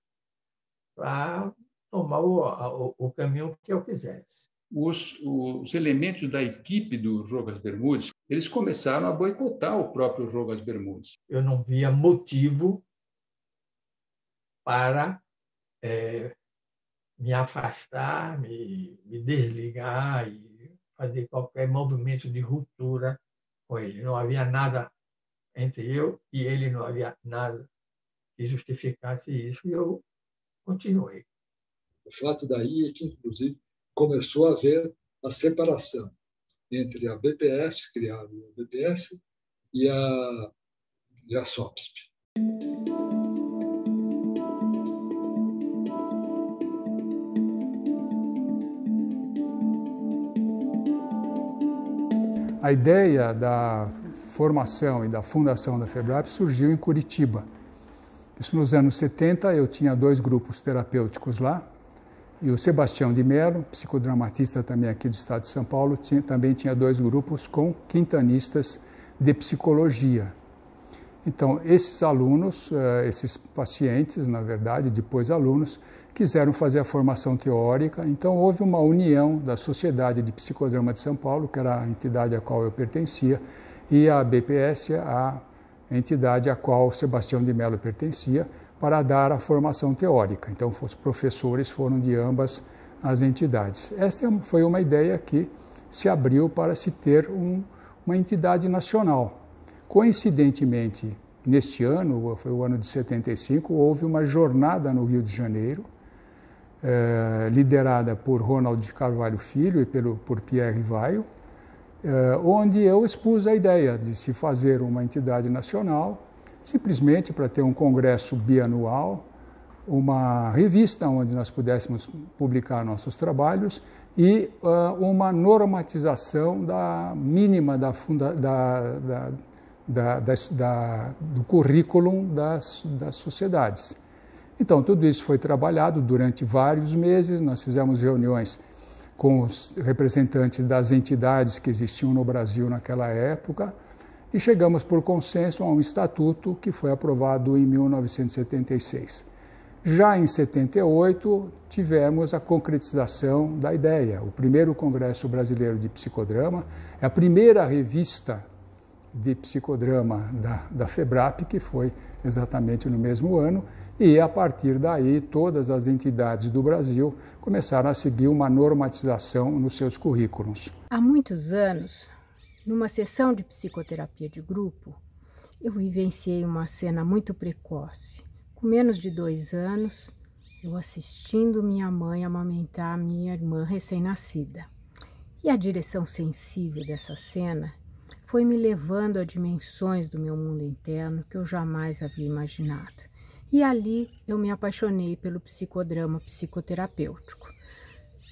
tomar o caminho que eu quisesse. Os elementos da equipe do Rojas Bermúdez, eles começaram a boicotar o próprio Rojas Bermúdez. Eu não via motivo para me afastar, me desligar e fazer qualquer movimento de ruptura com ele. Não havia nada entre eu e ele, não havia nada que justificasse isso, e eu continuei. O fato daí é que, inclusive, começou a haver a separação entre a BPS, criada a BPS, e a SOPSP. A ideia da formação e da fundação da FEBRAP surgiu em Curitiba. Isso nos anos 70, eu tinha 2 grupos terapêuticos lá, e o Sebastião de Mello, psicodramatista também aqui do estado de São Paulo, também tinha 2 grupos com quintanistas de psicologia. Então, esses alunos, esses pacientes, na verdade, depois alunos, quiseram fazer a formação teórica. Então, houve uma união da Sociedade de Psicodrama de São Paulo, que era a entidade a qual eu pertencia, e a BPS, a entidade a qual Sebastião de Mello pertencia, para dar a formação teórica. Então, os professores foram de ambas as entidades. Esta foi uma ideia que se abriu para se ter uma entidade nacional. Coincidentemente, neste ano, foi o ano de 75, houve uma jornada no Rio de Janeiro, liderada por Ronald de Carvalho Filho e por Pierre Vaio, onde eu expus a ideia de se fazer uma entidade nacional, simplesmente para ter um congresso bianual, uma revista onde nós pudéssemos publicar nossos trabalhos e uma normatização mínima do currículo das sociedades. Então, tudo isso foi trabalhado durante vários meses. Nós fizemos reuniões com os representantes das entidades que existiam no Brasil naquela época e chegamos por consenso a um estatuto que foi aprovado em 1976. Já em 78, tivemos a concretização da ideia. O primeiro Congresso Brasileiro de Psicodrama, é a primeira revista de psicodrama da FEBRAP, que foi exatamente no mesmo ano, e a partir daí todas as entidades do Brasil começaram a seguir uma normatização nos seus currículos. Há muitos anos, numa sessão de psicoterapia de grupo, eu vivenciei uma cena muito precoce. Com menos de 2 anos, eu assistindo minha mãe amamentar a minha irmã recém-nascida. E a direção sensível dessa cena foi me levando a dimensões do meu mundo interno que eu jamais havia imaginado. E ali eu me apaixonei pelo psicodrama psicoterapêutico.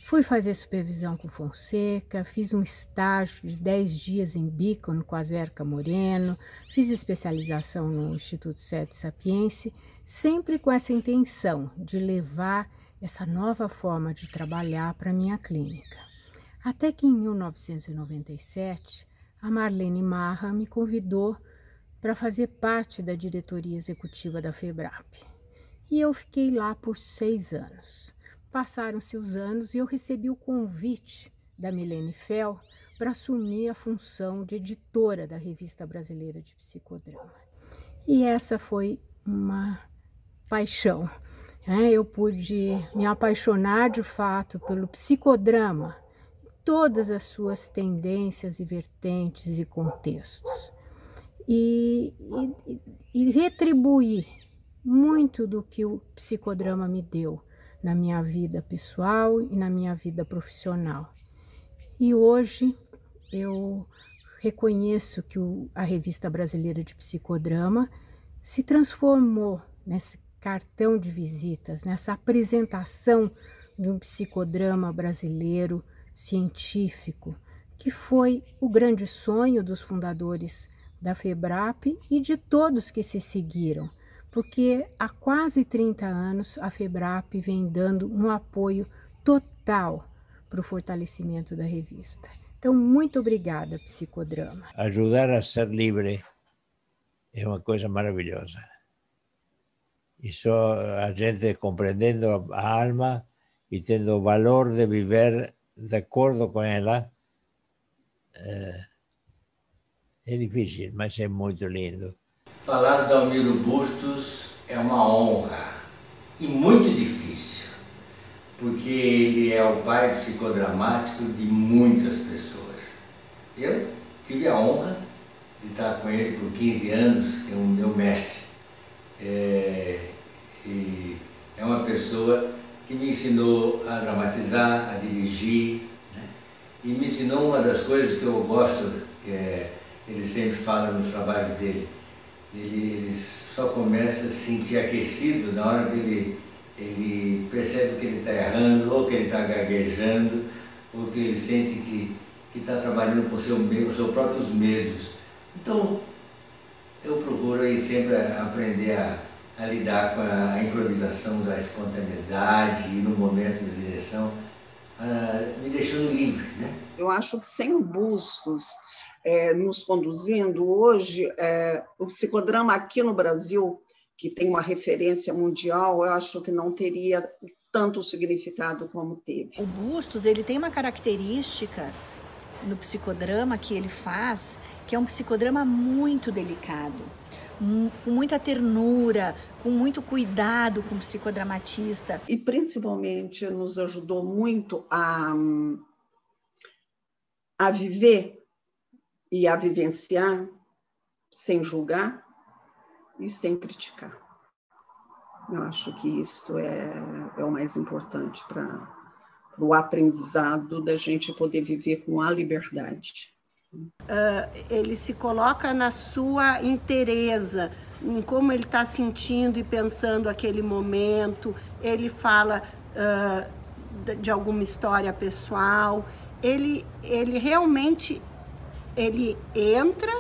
Fui fazer supervisão com Fonseca, fiz um estágio de 10 dias em Beacon com a Zerka Moreno, fiz especialização no Instituto Sete Sapiense, sempre com essa intenção de levar essa nova forma de trabalhar para a minha clínica. Até que em 1997, a Marlene Marra me convidou para fazer parte da diretoria executiva da FEBRAP. E eu fiquei lá por 6 anos. Passaram-se os anos e eu recebi o convite da Milene Fell para assumir a função de editora da Revista Brasileira de Psicodrama. E essa foi uma paixão. Eu pude me apaixonar de fato pelo psicodrama, todas as suas tendências e vertentes e contextos. e retribuir muito do que o psicodrama me deu na minha vida pessoal e na minha vida profissional. E hoje eu reconheço que a Revista Brasileira de Psicodrama se transformou nesse cartão de visitas, nessa apresentação de um psicodrama brasileiro científico, que foi o grande sonho dos fundadores da FEBRAP e de todos que se seguiram, porque há quase 30 anos a FEBRAP vem dando um apoio total para o fortalecimento da revista. Então, muito obrigada, Psicodrama. Ajudar a ser livre é uma coisa maravilhosa. E só a gente compreendendo a alma e tendo o valor de viver de acordo com ela, é difícil, mas é muito lindo. Falar do Almiro Bustos é uma honra e muito difícil, porque ele é o pai psicodramático de muitas pessoas. Eu tive a honra de estar com ele por 15 anos, que é o meu mestre. E é uma pessoa que me ensinou a dramatizar, a dirigir, né? E me ensinou uma das coisas que eu gosto, ele sempre fala nos trabalhos dele. Ele só começa a se sentir aquecido na hora que ele percebe que ele está errando, ou que ele está gaguejando, ou que ele sente que está trabalhando com os seus próprios medos. Então, eu procuro aí sempre aprender a lidar com a improvisação da espontaneidade e no momento de direção, me deixando livre, né? Eu acho que sem o Bustos nos conduzindo hoje, o psicodrama aqui no Brasil, que tem uma referência mundial, eu acho que não teria tanto significado como teve. O Bustos, ele tem uma característica no psicodrama que ele faz, que é um psicodrama muito delicado, com muita ternura, com muito cuidado com o psicodramatista. E principalmente nos ajudou muito a viver e a vivenciar sem julgar e sem criticar. Eu acho que isto é o mais importante para o aprendizado da gente poder viver com a liberdade. Ele se coloca na sua inteireza, em como ele está sentindo e pensando aquele momento. Ele fala de alguma história pessoal. Ele realmente ele entra,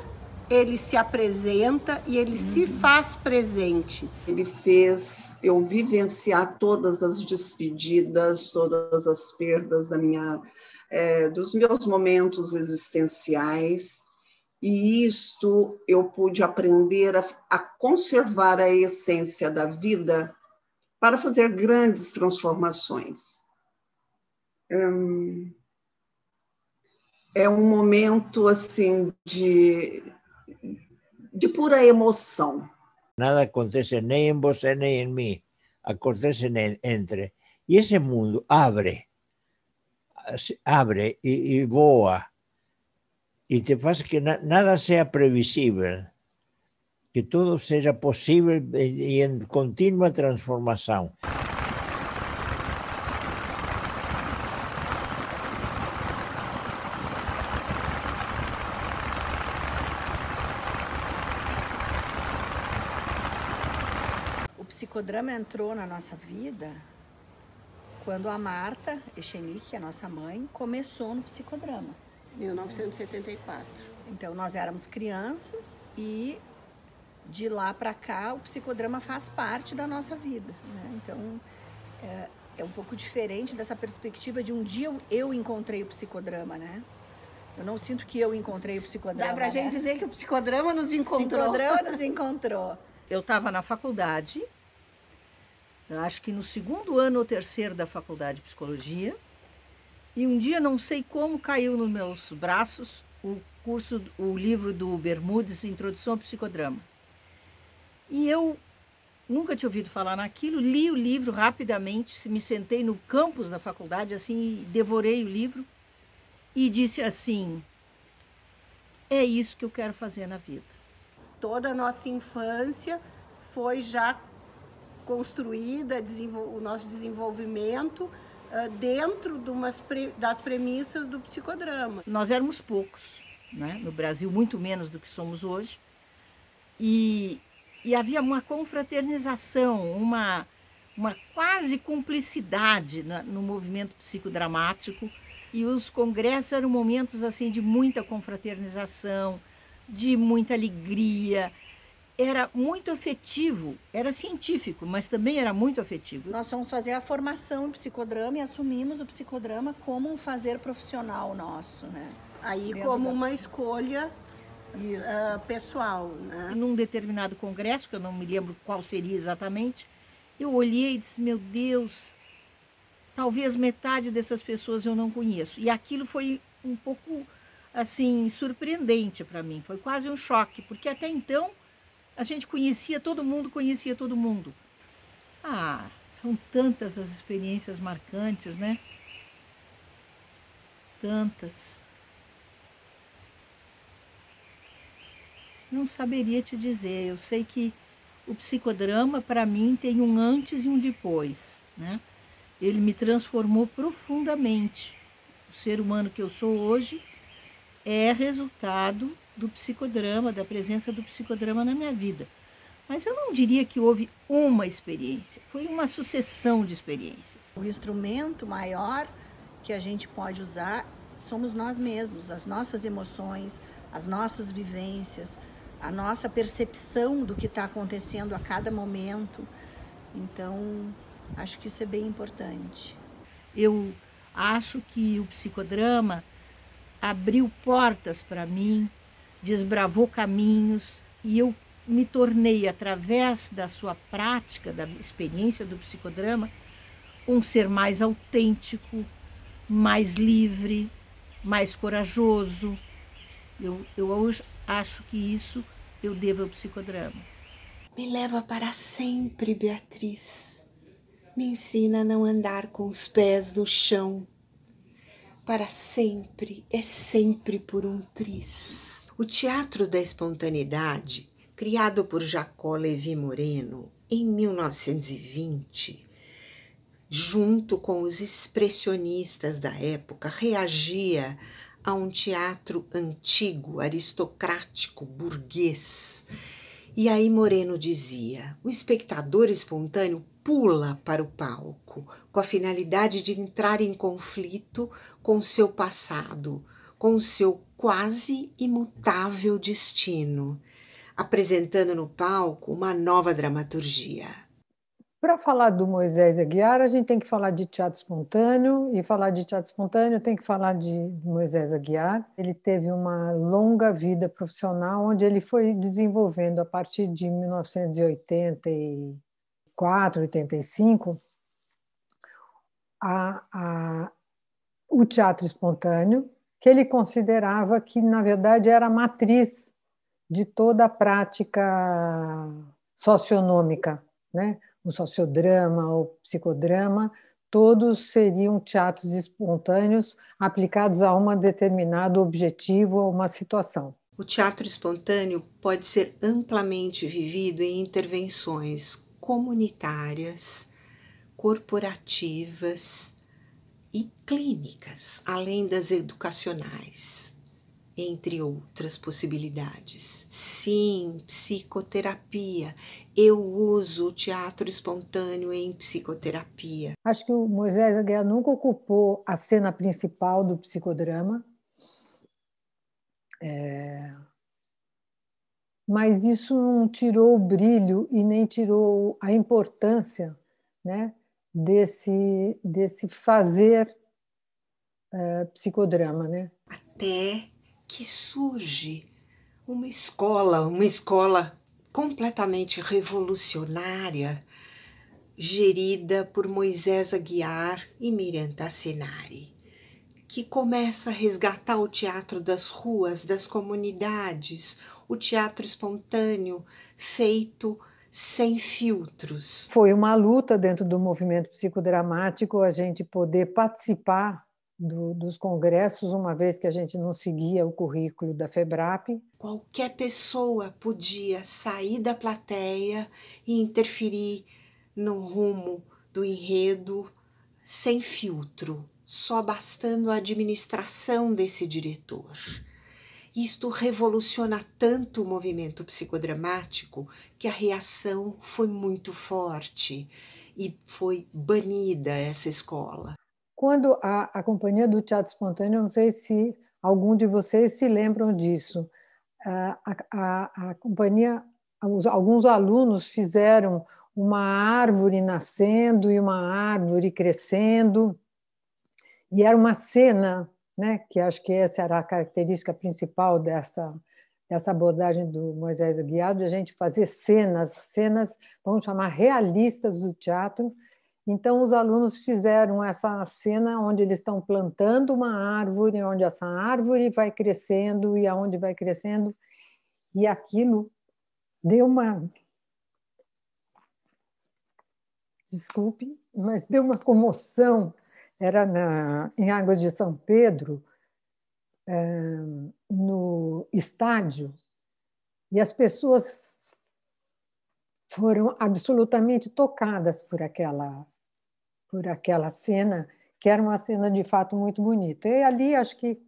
ele se apresenta e ele se faz presente. Ele fez eu vivenciar todas as despedidas, todas as perdas dos meus momentos existenciais, e isto eu pude aprender a conservar a essência da vida para fazer grandes transformações. É um momento assim de pura emoção. Nada acontece nem em você nem em mim, acontece entre. E esse mundo abre e voa, e te faz que nada seja previsível, que tudo seja possível e em contínua transformação. O psicodrama entrou na nossa vida quando a Marta Echenique, a nossa mãe, começou no psicodrama. 1974. Então, nós éramos crianças e de lá para cá o psicodrama faz parte da nossa vida, né? Então, é um pouco diferente dessa perspectiva de um dia eu encontrei o psicodrama, né? Eu não sinto que eu encontrei o psicodrama. Dá pra gente dizer que o psicodrama nos encontrou. O psicodrama nos encontrou. Eu estava na faculdade, eu acho que no 2º ano ou 3º da faculdade de psicologia, e um dia, não sei como, caiu nos meus braços o livro do Bermudes, Introdução ao Psicodrama. E eu nunca tinha ouvido falar naquilo, li o livro rapidamente, me sentei no campus da faculdade, assim, devorei o livro e disse assim: é isso que eu quero fazer na vida. toda a nossa infância foi já construída, o nosso desenvolvimento dentro das premissas do psicodrama. Nós éramos poucos, né? No Brasil, muito menos do que somos hoje, e havia uma confraternização, uma quase cumplicidade no movimento psicodramático, e os congressos eram momentos assim de muita confraternização, de muita alegria. Era muito afetivo, era científico, mas também era muito afetivo. Nós fomos fazer a formação em psicodrama e assumimos o psicodrama como um fazer profissional nosso, né? Aí como uma escolha pessoal, né? Num determinado congresso, que eu não me lembro qual seria exatamente, eu olhei e disse, meu Deus, talvez metade dessas pessoas eu não conheço. E aquilo foi um pouco, assim, surpreendente para mim. Foi quase um choque, porque até então a gente conhecia todo mundo. Ah, são tantas as experiências marcantes, né? Tantas. Não saberia te dizer. Eu sei que o psicodrama, para mim, tem um antes e um depois, né? Ele me transformou profundamente. O ser humano que eu sou hoje é resultado do psicodrama, da presença do psicodrama na minha vida. Mas eu não diria que houve uma experiência, foi uma sucessão de experiências. O instrumento maior que a gente pode usar somos nós mesmos, as nossas emoções, as nossas vivências, a nossa percepção do que está acontecendo a cada momento. Então, acho que isso é bem importante. Eu acho que o psicodrama abriu portas para mim, desbravou caminhos, e eu me tornei, através da sua prática, da experiência do psicodrama, um ser mais autêntico, mais livre, mais corajoso. Eu hoje acho que isso eu devo ao psicodrama. Me leva para sempre, Beatriz. Me ensina a não andar com os pés no chão. Para sempre é sempre por um triz. O Teatro da Espontaneidade, criado por Jacó Levi Moreno em 1920, junto com os expressionistas da época, reagia a um teatro antigo, aristocrático, burguês. E aí Moreno dizia, o espectador espontâneo pula para o palco, com a finalidade de entrar em conflito com seu passado, com seu quase imutável destino, apresentando no palco uma nova dramaturgia. Para falar do Moisés Aguiar, a gente tem que falar de teatro espontâneo, e falar de teatro espontâneo tem que falar de Moisés Aguiar. Ele teve uma longa vida profissional, onde ele foi desenvolvendo, a partir de 1984, 85, o teatro espontâneo, que ele considerava que, na verdade, era a matriz de toda a prática socionômica, né? O sociodrama, o psicodrama, todos seriam teatros espontâneos aplicados a um determinado objetivo ou uma situação. O teatro espontâneo pode ser amplamente vivido em intervenções comunitárias, corporativas e clínicas, além das educacionais, entre outras possibilidades. Sim, psicoterapia. Eu uso o teatro espontâneo em psicoterapia. Acho que o Moisés Aguiar nunca ocupou a cena principal do psicodrama, mas isso não tirou o brilho e nem tirou a importância, né, desse fazer psicodrama, né? Até que surge uma escola completamente revolucionária, gerida por Moisés Aguiar e Miriam Tassinari, que começa a resgatar o teatro das ruas, das comunidades, o teatro espontâneo feito sem filtros. Foi uma luta dentro do movimento psicodramático a gente poder participar dos congressos, uma vez que a gente não seguia o currículo da FEBRAP. Qualquer pessoa podia sair da plateia e interferir no rumo do enredo sem filtro, só bastando a administração desse diretor. Isto revoluciona tanto o movimento psicodramático que a reação foi muito forte e foi banida essa escola. Quando a Companhia do Teatro Espontâneo, não sei se algum de vocês se lembram disso, a companhia, alguns alunos fizeram uma árvore nascendo e uma árvore crescendo, e era uma cena, né, que acho que essa era a característica principal dessa abordagem do Moisés Aguiar, de a gente fazer cenas, vamos chamar realistas do teatro. Então, os alunos fizeram essa cena onde eles estão plantando uma árvore, onde essa árvore vai crescendo e aonde vai crescendo, e aquilo deu uma... Desculpe, mas deu uma comoção. Era em Águas de São Pedro, no estádio, e as pessoas foram absolutamente tocadas por aquela cena, que era uma cena de fato muito bonita. E ali acho que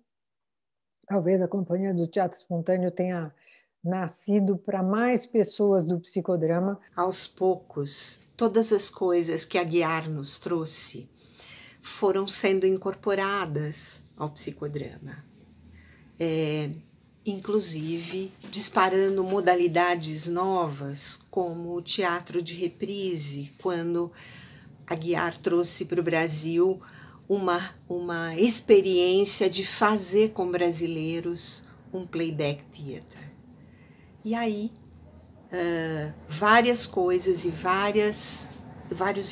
talvez a Companhia do Teatro Espontâneo tenha nascido para mais pessoas do psicodrama. Aos poucos, todas as coisas que Aguiar nos trouxe foram sendo incorporadas ao psicodrama, inclusive disparando modalidades novas, como o teatro de reprise, quando Aguiar trouxe para o Brasil uma experiência de fazer com brasileiros um playback theater. E aí, várias coisas e vários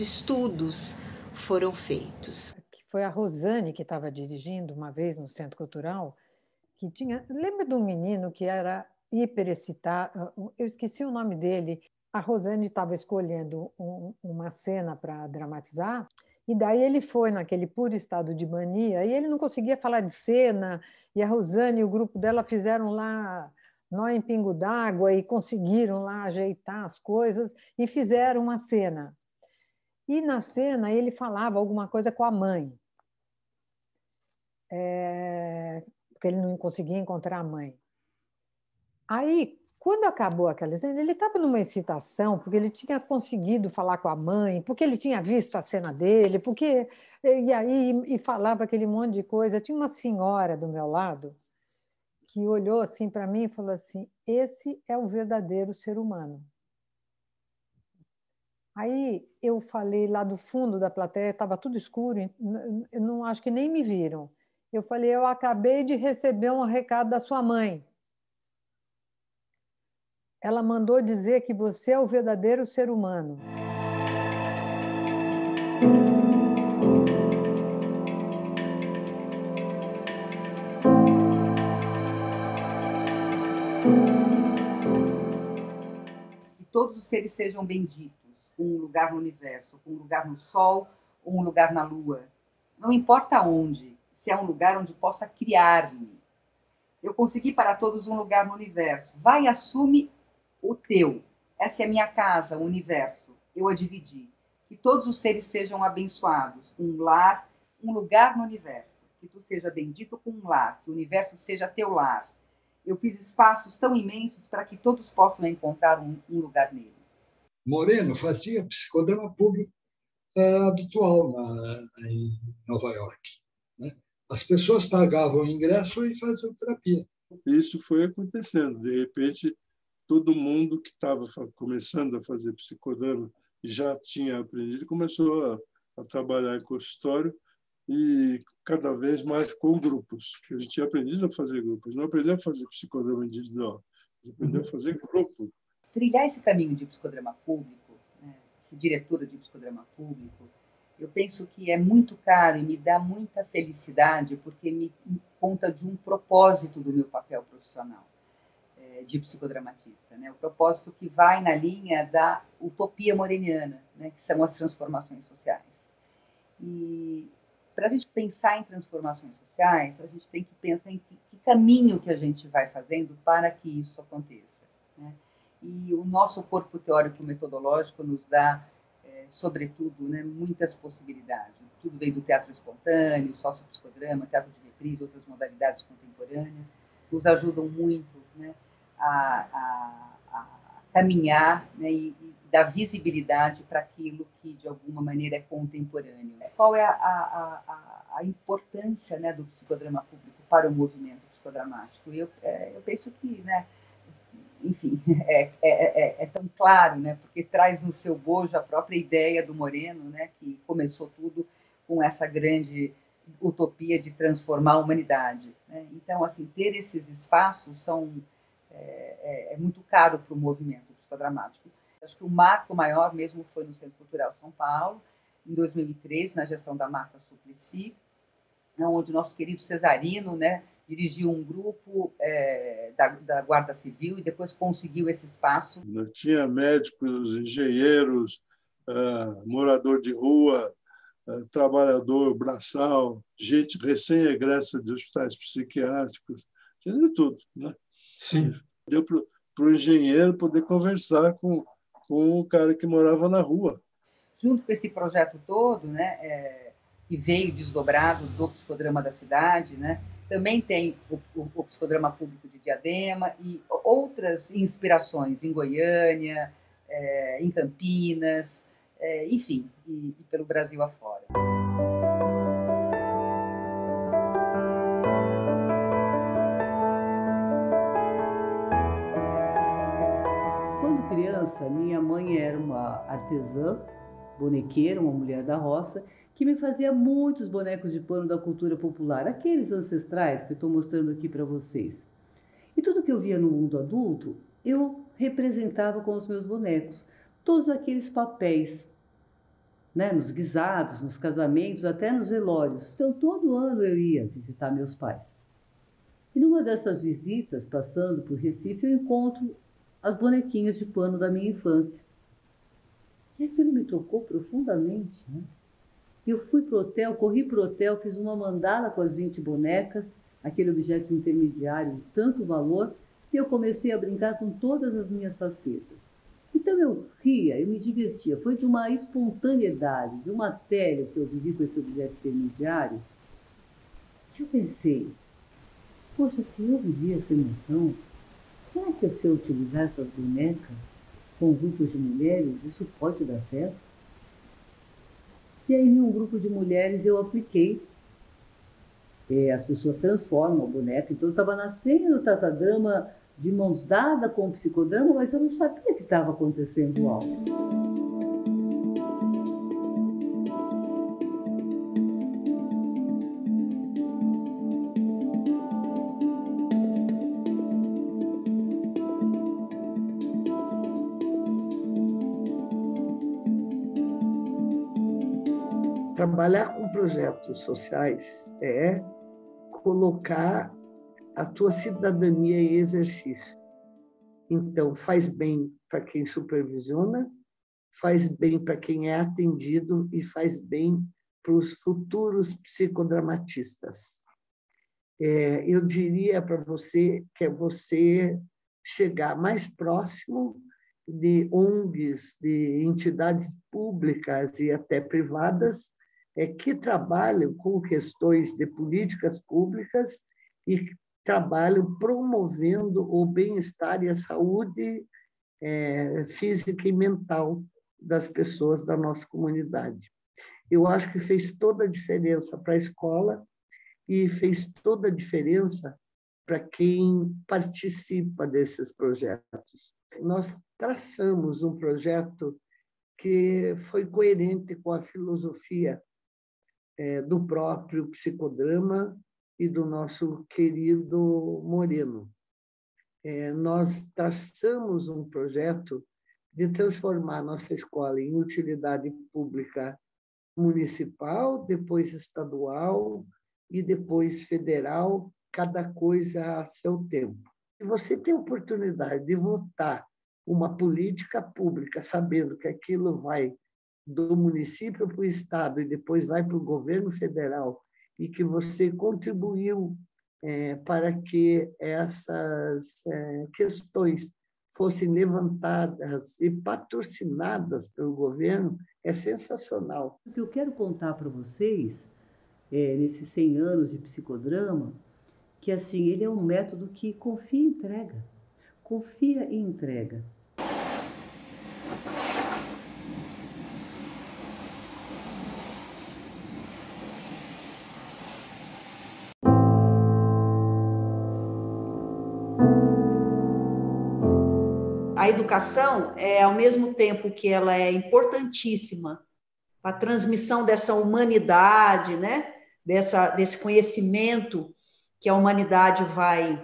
estudos foram feitos. Foi a Rosane que estava dirigindo uma vez no Centro Cultural, que tinha... Lembra de um menino que era hiperexcitado? Eu esqueci o nome dele. A Rosane estava escolhendo uma cena para dramatizar, e daí ele foi naquele puro estado de mania, e ele não conseguia falar de cena, e a Rosane e o grupo dela fizeram lá nó em pingo d'água e conseguiram lá ajeitar as coisas e fizeram uma cena. E na cena ele falava alguma coisa com a mãe, porque ele não conseguia encontrar a mãe. Aí, quando acabou aquela cena, ele estava numa excitação, porque ele tinha conseguido falar com a mãe, porque ele tinha visto a cena dele, e falava aquele monte de coisa. Tinha uma senhora do meu lado que olhou assim para mim e falou assim: esse é o verdadeiro ser humano. Aí eu falei lá do fundo da plateia, estava tudo escuro, eu não acho que nem me viram. Eu falei: eu acabei de receber um recado da sua mãe. Ela mandou dizer que você é o verdadeiro ser humano. Que todos os seres sejam benditos, com um lugar no universo, com um lugar no sol ou um lugar na lua. Não importa onde, se é um lugar onde possa criar-me. Eu consegui para todos um lugar no universo. Vai e assume o teu. Essa é a minha casa, o universo. Eu a dividi. Que todos os seres sejam abençoados. Um lar, um lugar no universo. Que tu seja bendito com um lar. Que o universo seja teu lar. Eu fiz espaços tão imensos para que todos possam encontrar um lugar nele. Moreno fazia psicodrama público habitual em Nova York, né? As pessoas pagavam ingresso e faziam terapia. Isso foi acontecendo. De repente, todo mundo que estava começando a fazer psicodrama já tinha aprendido, começou a trabalhar em consultório e cada vez mais com grupos. A gente tinha aprendido a fazer grupos, não aprendeu a fazer psicodrama individual, a gente aprendeu a fazer grupo. Trilhar esse caminho de psicodrama público, né, esse diretor de psicodrama público, eu penso que é muito caro e me dá muita felicidade porque me conta de um propósito do meu papel profissional de psicodramatista, né? O propósito que vai na linha da utopia moreniana, né, que são as transformações sociais. E para a gente pensar em transformações sociais, a gente tem que pensar em que caminho que a gente vai fazendo para que isso aconteça, né? E o nosso corpo teórico-metodológico nos dá, sobretudo, né, muitas possibilidades. Tudo vem do teatro espontâneo, sociopsicodrama, teatro de reprise, outras modalidades contemporâneas, nos ajudam muito, né, a caminhar, né, e dar visibilidade para aquilo que, de alguma maneira, é contemporâneo. Qual é a importância, né, do psicodrama público para o movimento psicodramático? Eu penso que, né, enfim, é tão claro, né, porque traz no seu bojo a própria ideia do Moreno, né, que começou tudo com essa grande utopia de transformar a humanidade, né? Então, assim, ter esses espaços é muito caro para o movimento psicodramático. Acho que o marco maior mesmo foi no Centro Cultural São Paulo, em 2003, na gestão da Marta Suplicy, onde o nosso querido Cesarino, né, dirigiu um grupo da Guarda Civil e depois conseguiu esse espaço. Tinha médicos, engenheiros, morador de rua, trabalhador braçal, gente recém-egressa de hospitais psiquiátricos, tinha de tudo, né? Sim. Deu para o engenheiro poder conversar com o cara que morava na rua. Junto com esse projeto todo, né, que veio desdobrado do psicodrama da cidade, né, também tem o psicodrama público de Diadema e outras inspirações em Goiânia, em Campinas, enfim, e pelo Brasil afora. Quando criança, minha mãe era uma artesã, bonequeira, uma mulher da roça, que me fazia muitos bonecos de pano da cultura popular, aqueles ancestrais que eu estou mostrando aqui para vocês. E tudo que eu via no mundo adulto, eu representava com os meus bonecos, todos aqueles papéis, né, nos guisados, nos casamentos, até nos velórios. Então, todo ano eu ia visitar meus pais. E numa dessas visitas, passando por Recife, eu encontro as bonequinhas de pano da minha infância. E aquilo me tocou profundamente, né? Eu fui para o hotel, corri para o hotel, fiz uma mandala com as 20 bonecas, aquele objeto intermediário de tanto valor, e eu comecei a brincar com todas as minhas facetas. Então eu ria, eu me divertia, foi de uma espontaneidade, de uma tédio que eu vivi com esse objeto intermediário, que eu pensei, poxa, se eu vivi essa emoção, será que eu sei utilizar essas bonecas com grupos de mulheres? Isso pode dar certo? E aí, em um grupo de mulheres, eu apliquei. As pessoas transformam a boneca. Então, eu estava nascendo o tatadrama de mãos dadas com o psicodrama, mas eu não sabia que estava acontecendo algo. Trabalhar com projetos sociais é colocar a tua cidadania em exercício. Então, faz bem para quem supervisiona, faz bem para quem é atendido e faz bem para os futuros psicodramatistas. Eu diria para você que é você chegar mais próximo de ONGs, de entidades públicas e até privadas, que trabalham com questões de políticas públicas e trabalham promovendo o bem-estar e a saúde física e mental das pessoas da nossa comunidade. Eu acho que fez toda a diferença para a escola e fez toda a diferença para quem participa desses projetos. Nós traçamos um projeto que foi coerente com a filosofia do próprio psicodrama e do nosso querido Moreno. Nós traçamos um projeto de transformar nossa escola em utilidade pública municipal, depois estadual e depois federal, cada coisa a seu tempo. E você tem a oportunidade de votar uma política pública sabendo que aquilo vai do município para o estado e depois vai para o governo federal, e que você contribuiu para que essas questões fossem levantadas e patrocinadas pelo governo, é sensacional. O que eu quero contar para vocês, nesses 100 anos de psicodrama, que assim, ele é um método que confia e entrega. Confia e entrega. A educação, ao mesmo tempo que ela é importantíssima para a transmissão dessa humanidade, né? Desse conhecimento que a humanidade vai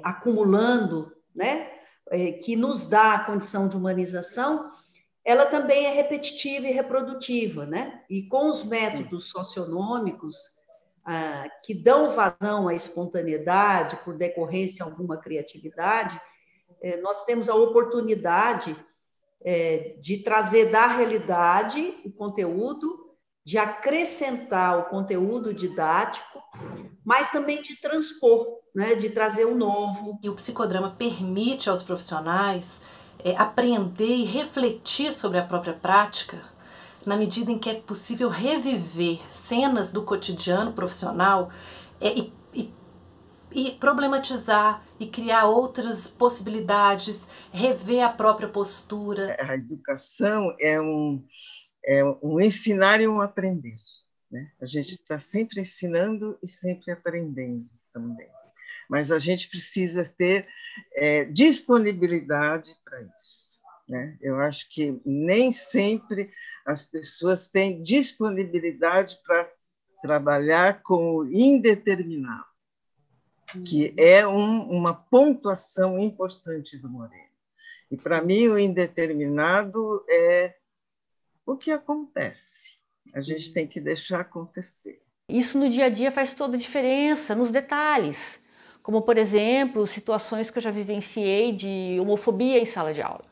acumulando, né? Que nos dá a condição de humanização, ela também é repetitiva e reprodutiva, né? E com os métodos socionômicos que dão vazão à espontaneidade por decorrência a alguma criatividade, nós temos a oportunidade de trazer da realidade o conteúdo, de acrescentar o conteúdo didático, mas também de transpor, né, de trazer o novo. E o psicodrama permite aos profissionais aprender e refletir sobre a própria prática, na medida em que é possível reviver cenas do cotidiano profissional e problematizar e criar outras possibilidades, rever a própria postura. A educação é um ensinar e um aprender, né? A gente está sempre ensinando e sempre aprendendo também. Mas a gente precisa ter disponibilidade para isso, né? Eu acho que nem sempre as pessoas têm disponibilidade para trabalhar com o indeterminado, que é uma pontuação importante do Moreno. E, para mim, o indeterminado é o que acontece. A gente tem que deixar acontecer. Isso no dia a dia faz toda a diferença, nos detalhes. Como, por exemplo, situações que eu já vivenciei de homofobia em sala de aula.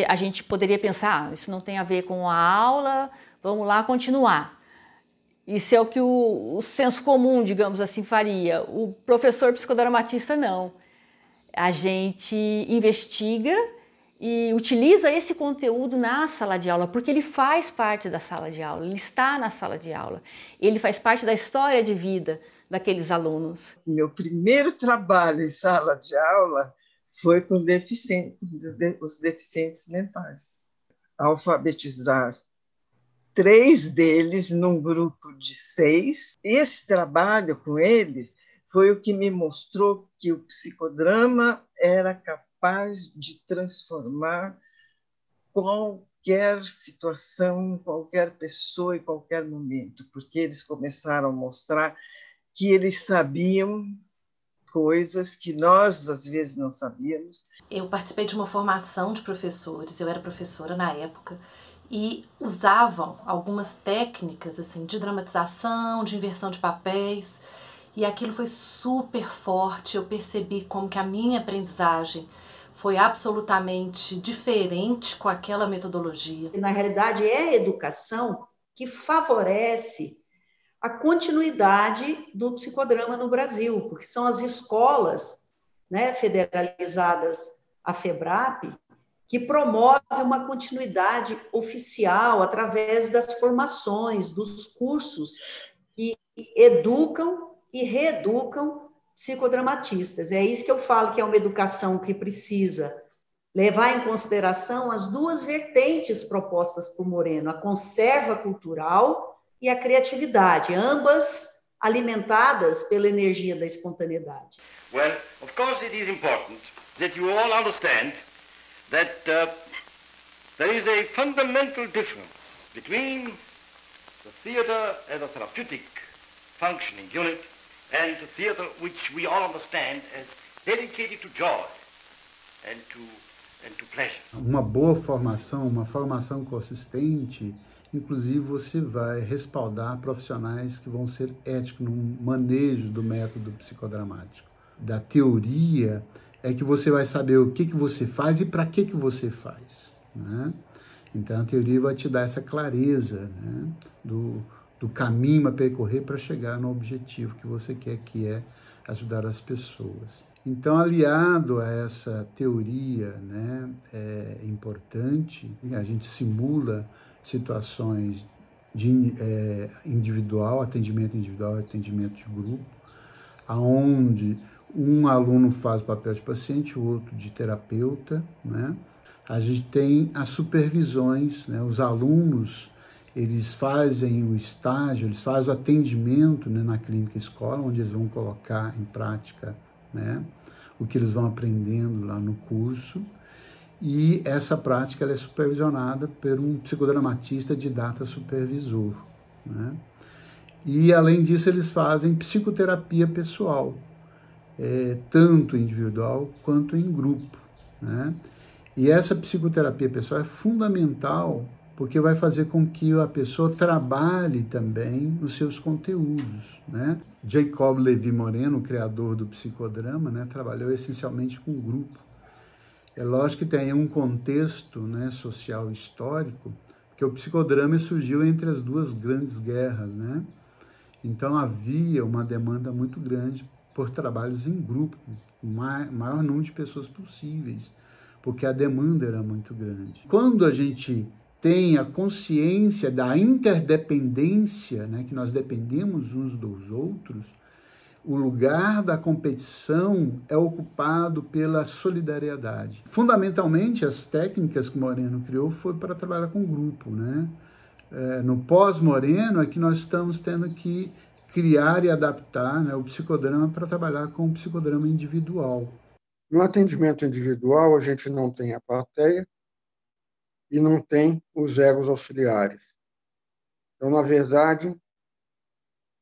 A gente poderia pensar, isso não tem a ver com a aula, vamos lá continuar. Isso é o que o senso comum, digamos assim, faria. O professor psicodramatista, não. A gente investiga e utiliza esse conteúdo na sala de aula, porque ele faz parte da sala de aula, ele está na sala de aula, ele faz parte da história de vida daqueles alunos. Meu primeiro trabalho em sala de aula foi com os deficientes mentais. Alfabetizar 3 deles num grupo de 6. Esse trabalho com eles foi o que me mostrou que o psicodrama era capaz de transformar qualquer situação, qualquer pessoa e qualquer momento, porque eles começaram a mostrar que eles sabiam coisas que nós, às vezes, não sabíamos. Eu participei de uma formação de professores, eu era professora na época, e usavam algumas técnicas assim, de dramatização, de inversão de papéis, e aquilo foi super forte. Eu percebi como que a minha aprendizagem foi absolutamente diferente com aquela metodologia. Na realidade, é a educação que favorece a continuidade do psicodrama no Brasil, porque são as escolas, né, federalizadas, a FEBRAP, que promove uma continuidade oficial através das formações, dos cursos que educam e reeducam psicodramatistas. É isso que eu falo, que é uma educação que precisa levar em consideração as 2 vertentes propostas por Moreno, a conserva cultural e a criatividade, ambas alimentadas pela energia da espontaneidade. Well, of course it is important that you all understand that there is a fundamental difference between the theater as a therapeutic functioning unit and the theater which we all understand as dedicated to joy and to pleasure. Uma boa formação, uma formação consistente, inclusive você vai respaldar profissionais que vão ser éticos no manejo do método psicodramático. Da teoria é que você vai saber o que você faz e para que você faz, né? Então, a teoria vai te dar essa clareza, né, do caminho a percorrer para chegar no objetivo que você quer, que é ajudar as pessoas. Então, aliado a essa teoria, né, é importante, a gente simula situações de individual, atendimento individual e atendimento de grupo, onde um aluno faz o papel de paciente, o outro de terapeuta, né? A gente tem as supervisões, né? Os alunos, eles fazem o estágio, eles fazem o atendimento, né, na clínica escola, onde eles vão colocar em prática, né, o que eles vão aprendendo lá no curso. E essa prática ela é supervisionada por um psicodramatista didata supervisor, né? E, além disso, eles fazem psicoterapia pessoal, tanto individual quanto em grupo, né? E essa psicoterapia pessoal é fundamental porque vai fazer com que a pessoa trabalhe também os seus conteúdos, né? Jacob Levi Moreno, o criador do psicodrama, né, trabalhou essencialmente com grupo. É lógico que tem um contexto, né, social histórico, que o psicodrama surgiu entre as duas grandes guerras, né? Então havia uma demanda muito grande por trabalhos em grupo, o maior número de pessoas possíveis, porque a demanda era muito grande. Quando a gente tem a consciência da interdependência, né, que nós dependemos uns dos outros, o lugar da competição é ocupado pela solidariedade. Fundamentalmente, as técnicas que Moreno criou foi para trabalhar com grupo, né? No pós-Moreno é que nós estamos tendo que criar e adaptar, né, o psicodrama para trabalhar com o psicodrama individual. No atendimento individual, a gente não tem a plateia e não tem os egos auxiliares. Então, na verdade,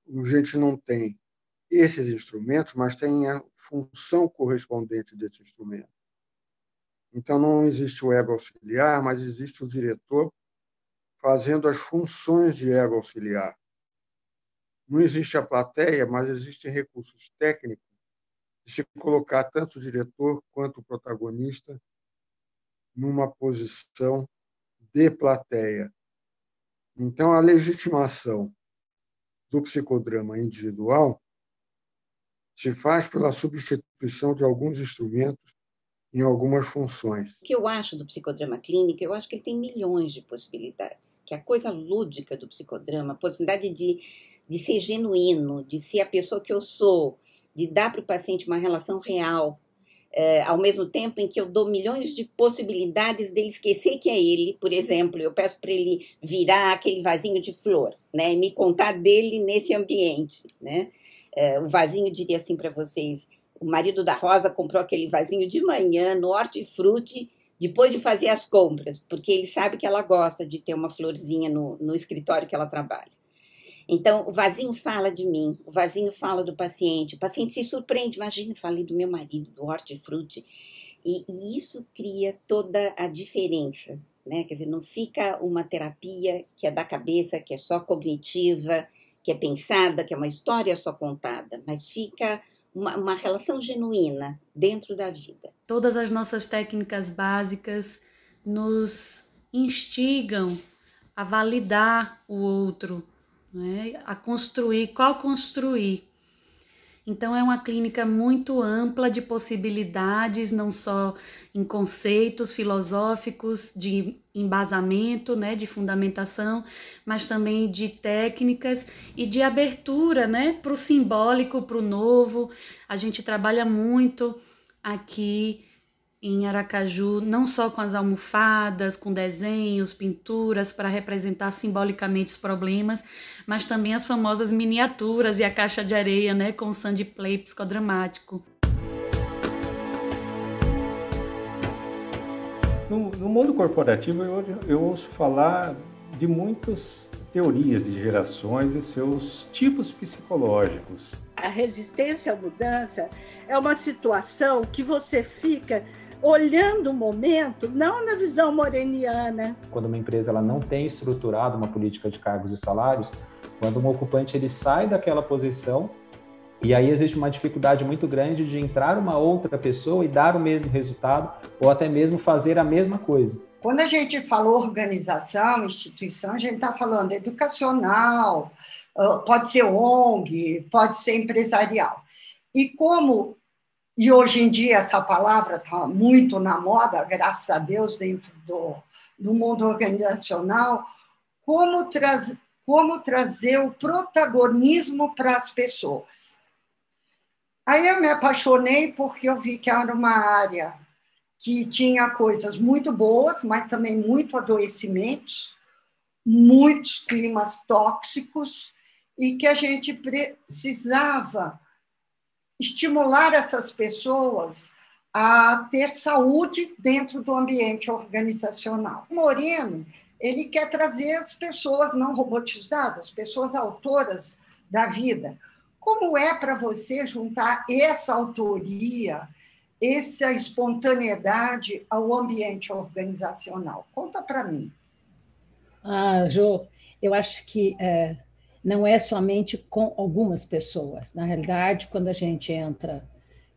a gente não tem esses instrumentos, mas tem a função correspondente desse instrumento. Então, não existe o ego auxiliar, mas existe o diretor fazendo as funções de ego auxiliar. Não existe a plateia, mas existem recursos técnicos de se colocar tanto o diretor quanto o protagonista numa posição de plateia. Então, a legitimação do psicodrama individual se faz pela substituição de alguns instrumentos em algumas funções. O que eu acho do psicodrama clínico, eu acho que ele tem milhões de possibilidades. Que a coisa lúdica do psicodrama, a possibilidade de ser genuíno, de ser a pessoa que eu sou, de dar para o paciente uma relação real, ao mesmo tempo em que eu dou milhões de possibilidades dele esquecer que é ele. Por exemplo, eu peço para ele virar aquele vasinho de flor, né, e me contar dele nesse ambiente, né? O vasinho, diria assim para vocês, o marido da Rosa comprou aquele vasinho de manhã no Hortifruti, depois de fazer as compras, porque ele sabe que ela gosta de ter uma florzinha no escritório que ela trabalha. Então, o vasinho fala de mim, o vasinho fala do paciente, o paciente se surpreende, imagina, falei do meu marido, do Hortifruti, e isso cria toda a diferença, né? Quer dizer, não fica uma terapia que é da cabeça, que é só cognitiva, que é pensada, que é uma história só contada, mas fica uma relação genuína dentro da vida. Todas as nossas técnicas básicas nos instigam a validar o outro, né? A construir, co-construir. Então é uma clínica muito ampla de possibilidades, não só em conceitos filosóficos, de embasamento, né, de fundamentação, mas também de técnicas e de abertura, né, para o simbólico, para o novo. A gente trabalha muito aqui em Aracaju, não só com as almofadas, com desenhos, pinturas para representar simbolicamente os problemas, mas também as famosas miniaturas e a caixa de areia, né, com o sand play psicodramático. No mundo corporativo, eu ouço falar de muitas teorias de gerações e seus tipos psicológicos. A resistência à mudança é uma situação que você fica olhando o momento, não na visão moreniana. Quando uma empresa ela não tem estruturado uma política de cargos e salários, quando um ocupante ele sai daquela posição, e aí existe uma dificuldade muito grande de entrar uma outra pessoa e dar o mesmo resultado, ou até mesmo fazer a mesma coisa. Quando a gente fala organização, instituição, a gente está falando educacional, pode ser ONG, pode ser empresarial. E hoje em dia essa palavra está muito na moda, graças a Deus, dentro do mundo organizacional, como trazer o protagonismo para as pessoas. Aí eu me apaixonei porque eu vi que era uma área que tinha coisas muito boas, mas também muito adoecimentos, muitos climas tóxicos, e que a gente precisava estimular essas pessoas a ter saúde dentro do ambiente organizacional. O Moreno, ele quer trazer as pessoas não robotizadas, pessoas autoras da vida. Como é para você juntar essa autoria, essa espontaneidade ao ambiente organizacional? Conta para mim. Jo, eu acho que não é somente com algumas pessoas. Na realidade, quando a gente entra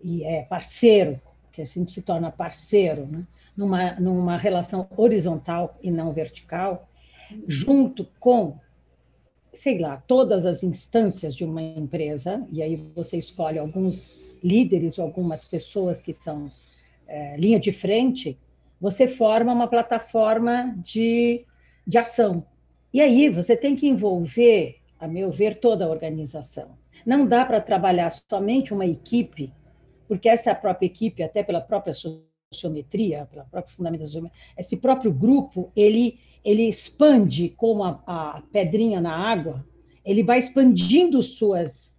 e é parceiro, que a gente se torna parceiro, né, numa relação horizontal e não vertical, junto com, sei lá, todas as instâncias de uma empresa, e aí você escolhe alguns líderes ou algumas pessoas que são linha de frente, você forma uma plataforma de ação. E aí você tem que envolver, a meu ver, toda a organização. Não dá para trabalhar somente uma equipe, porque essa própria equipe, até pela própria sociometria, pela própria fundamentação, esse próprio grupo, ele expande como a pedrinha na água, ele vai expandindo suas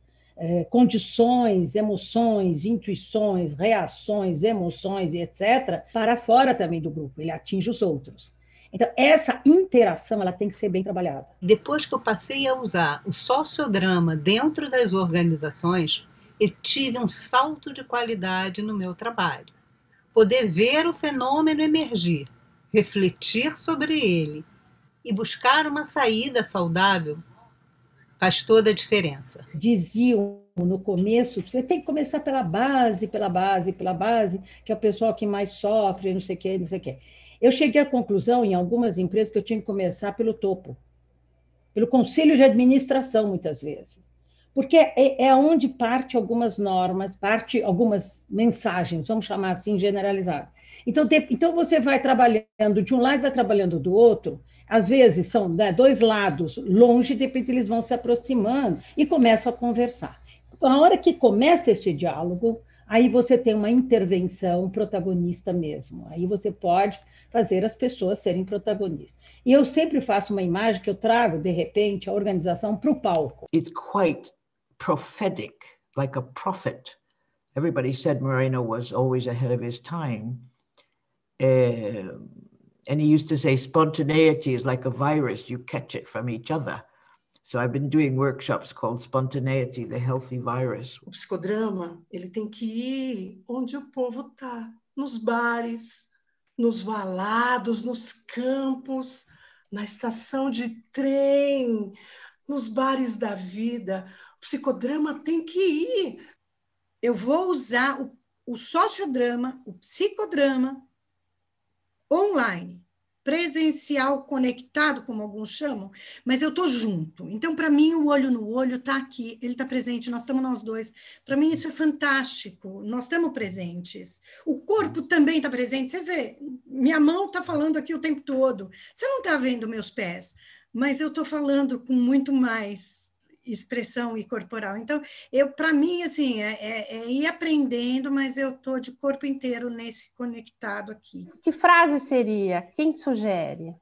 condições, emoções, intuições, reações, emoções, etc., para fora também do grupo, ele atinge os outros. Então, essa interação ela tem que ser bem trabalhada. Depois que eu passei a usar o sociodrama dentro das organizações, eu tive um salto de qualidade no meu trabalho. Poder ver o fenômeno emergir, refletir sobre ele e buscar uma saída saudável faz toda a diferença. Diziam no começo, você tem que começar pela base, que é o pessoal que mais sofre, não sei o quê, não sei o quê. Eu cheguei à conclusão, em algumas empresas, que eu tinha que começar pelo topo, pelo conselho de administração, muitas vezes. Porque é onde parte algumas normas, parte algumas mensagens, vamos chamar assim, generalizadas. Então você vai trabalhando de um lado e vai trabalhando do outro. Às vezes são dois lados longe, de repente eles vão se aproximando e começam a conversar. A hora que começa esse diálogo, aí você tem uma intervenção protagonista mesmo. Aí você pode fazer as pessoas serem protagonistas. E eu sempre faço uma imagem que eu trago, de repente, a organização para o palco. It's quite prophetic, like a prophet. Everybody said Moreno was always ahead of his time. And he used to say spontaneity is like a virus, you catch it from each other. So I've been doing workshops called Spontaneity, the Healthy Virus. O psicodrama, ele tem que ir onde o povo está, nos bares, nos valados, nos campos, na estação de trem, nos bares da vida. O psicodrama tem que ir. Eu vou usar o sociodrama, o psicodrama, online, presencial, conectado, como alguns chamam, mas eu estou junto. Então, para mim, o olho no olho está aqui, ele está presente, nós estamos nós dois. Para mim, isso é fantástico, nós estamos presentes. O corpo também está presente. Você vê, minha mão está falando aqui o tempo todo. Você não está vendo meus pés, mas eu estou falando com muito mais expressão e corporal. Então, para mim, assim, é ir aprendendo, mas eu estou de corpo inteiro nesse conectado aqui. Que frase seria? Quem sugere?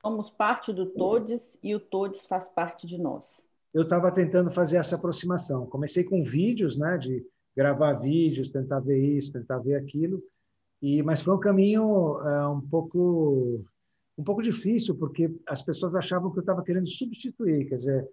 Somos parte do Todes e o Todes faz parte de nós. Eu estava tentando fazer essa aproximação. Comecei com vídeos, né, de gravar vídeos, tentar ver isso, tentar ver aquilo, mas foi um caminho um pouco difícil, porque as pessoas achavam que eu estava querendo substituir, quer dizer,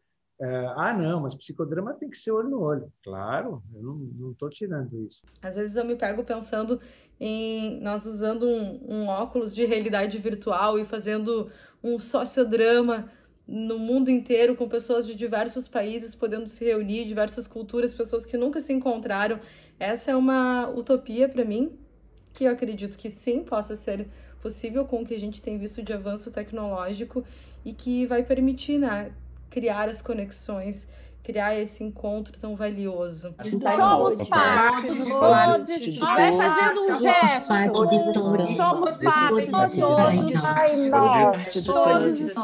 não, mas psicodrama tem que ser olho no olho. Claro, eu não estou tirando isso. Às vezes eu me pego pensando em nós usando um óculos de realidade virtual e fazendo um sociodrama no mundo inteiro, com pessoas de diversos países podendo se reunir, diversas culturas, pessoas que nunca se encontraram. Essa é uma utopia para mim, que eu acredito que sim, possa ser possível com o que a gente tem visto de avanço tecnológico e que vai permitir, né, criar as conexões, criar esse encontro tão valioso. Somos parte de todos. Vai fazendo um gesto. Parte de todos. Somos parte de todos. Ai, nós. Todos estão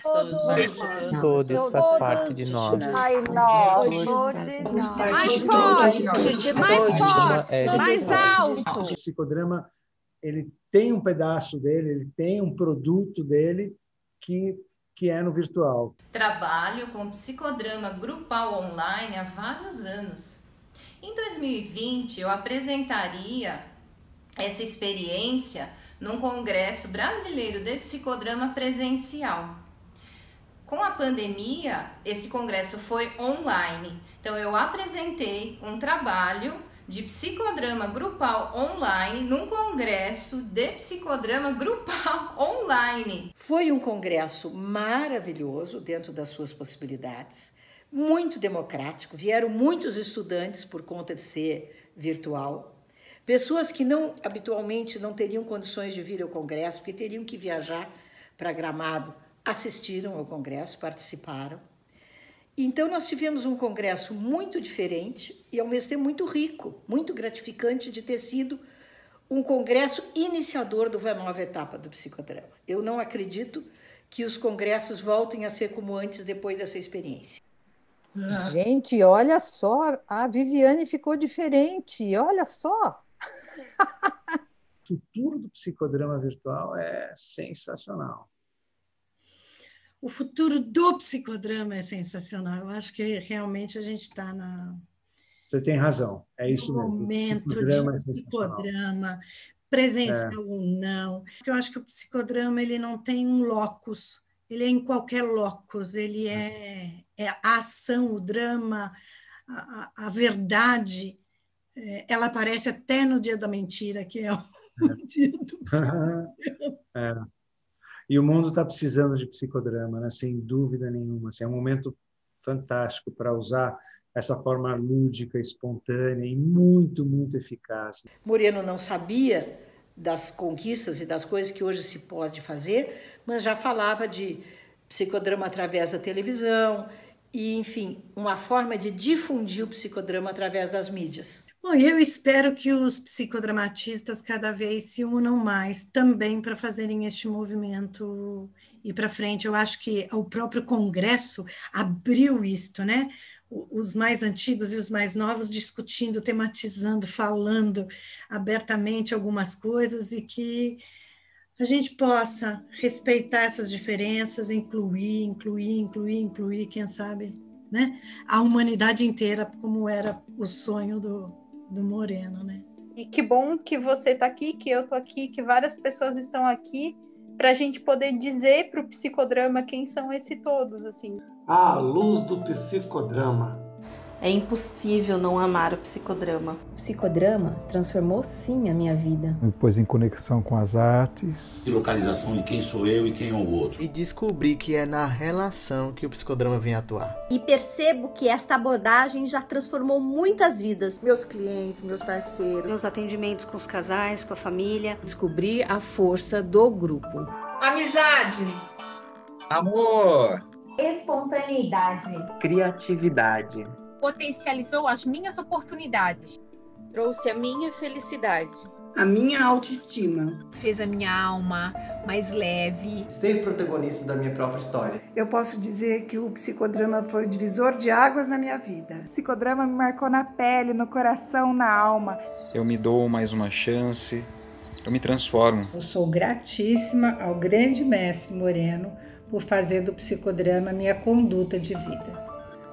todos estão Todos faz parte de nós. Ai, nós. Mais forte, mais forte, mais alto. O psicodrama, ele tem um pedaço dele, ele tem um produto dele que é no virtual. Trabalho com psicodrama grupal online há vários anos. Em 2020, eu apresentaria essa experiência num congresso brasileiro de psicodrama presencial. Com a pandemia, esse congresso foi online. Então, eu apresentei um trabalho de psicodrama grupal online num congresso de psicodrama grupal online. Foi um congresso maravilhoso dentro das suas possibilidades, muito democrático, vieram muitos estudantes por conta de ser virtual, pessoas que habitualmente não teriam condições de vir ao congresso, porque teriam que viajar para Gramado, assistiram ao congresso, participaram. Então, nós tivemos um congresso muito diferente e, ao mesmo tempo, muito rico, muito gratificante de ter sido um congresso iniciador de uma nova etapa do psicodrama. Eu não acredito que os congressos voltem a ser como antes, depois dessa experiência. Gente, olha só, a Viviane ficou diferente, olha só. O futuro do psicodrama virtual é sensacional. O futuro do psicodrama é sensacional. Eu acho que realmente a gente está Você tem razão, é isso mesmo. Momento de psicodrama, presencial ou não. Eu acho que o psicodrama ele não tem um locus, ele é em qualquer locus, ele é a ação, o drama, a verdade. Ela aparece até no Dia da Mentira, que é o dia do psicodrama. E o mundo está precisando de psicodrama, né? Sem dúvida nenhuma. Assim, é um momento fantástico para usar essa forma lúdica, espontânea e muito, muito eficaz. Moreno não sabia das conquistas e das coisas que hoje se pode fazer, mas já falava de psicodrama através da televisão e, enfim, uma forma de difundir o psicodrama através das mídias. Bom, eu espero que os psicodramatistas cada vez se unam mais também para fazerem este movimento ir para frente. Eu acho que o próprio Congresso abriu isto, né? Os mais antigos e os mais novos discutindo, tematizando, falando abertamente algumas coisas e que a gente possa respeitar essas diferenças, incluir, quem sabe, né? A humanidade inteira, como era o sonho do Moreno, né? E que bom que você está aqui, que eu estou aqui, que várias pessoas estão aqui, para a gente poder dizer para o psicodrama quem são esses todos, assim. A luz do psicodrama. É impossível não amar o psicodrama. O psicodrama transformou sim a minha vida. Me pôs em conexão com as artes. De localização de quem sou eu e quem é o outro. E descobri que é na relação que o psicodrama vem atuar. E percebo que esta abordagem já transformou muitas vidas. Meus clientes, meus parceiros. Meus atendimentos com os casais, com a família. Descobri a força do grupo. Amizade. Amor. Espontaneidade. Criatividade. Potencializou as minhas oportunidades. Trouxe a minha felicidade. A minha autoestima. Fez a minha alma mais leve. Ser protagonista da minha própria história. Eu posso dizer que o psicodrama foi o divisor de águas na minha vida. O psicodrama me marcou na pele, no coração, na alma. Eu me dou mais uma chance, eu me transformo. Eu sou gratíssima ao grande mestre Moreno por fazer do psicodrama minha conduta de vida.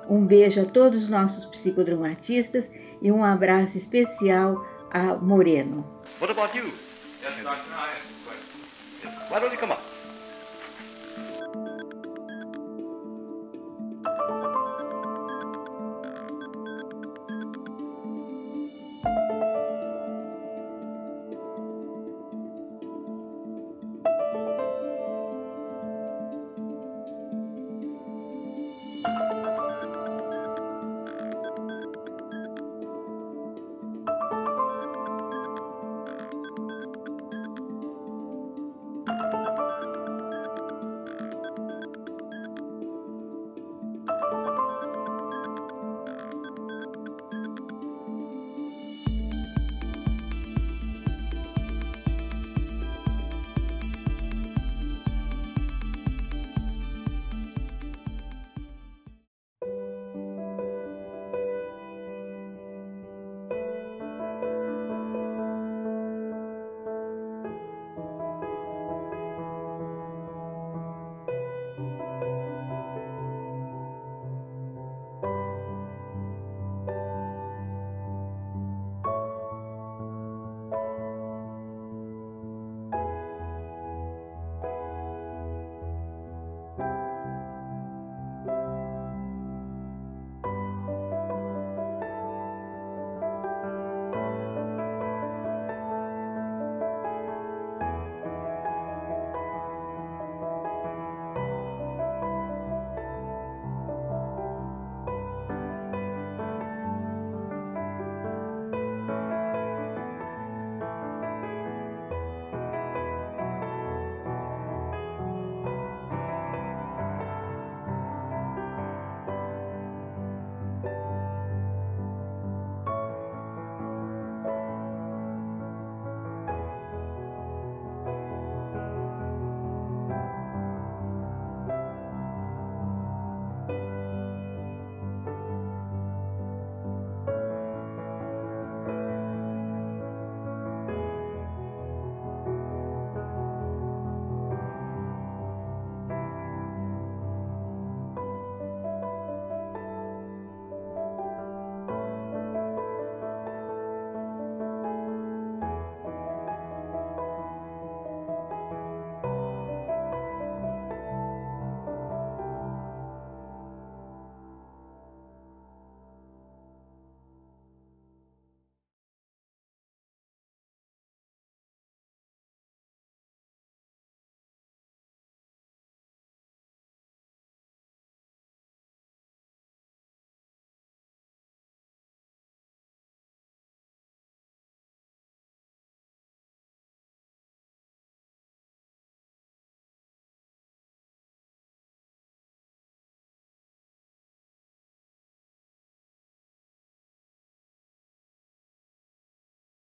Um beijo a todos os nossos psicodramatistas e um abraço especial a Moreno. What about you? Yes, Doctor, I have some questions. Why don't you come up?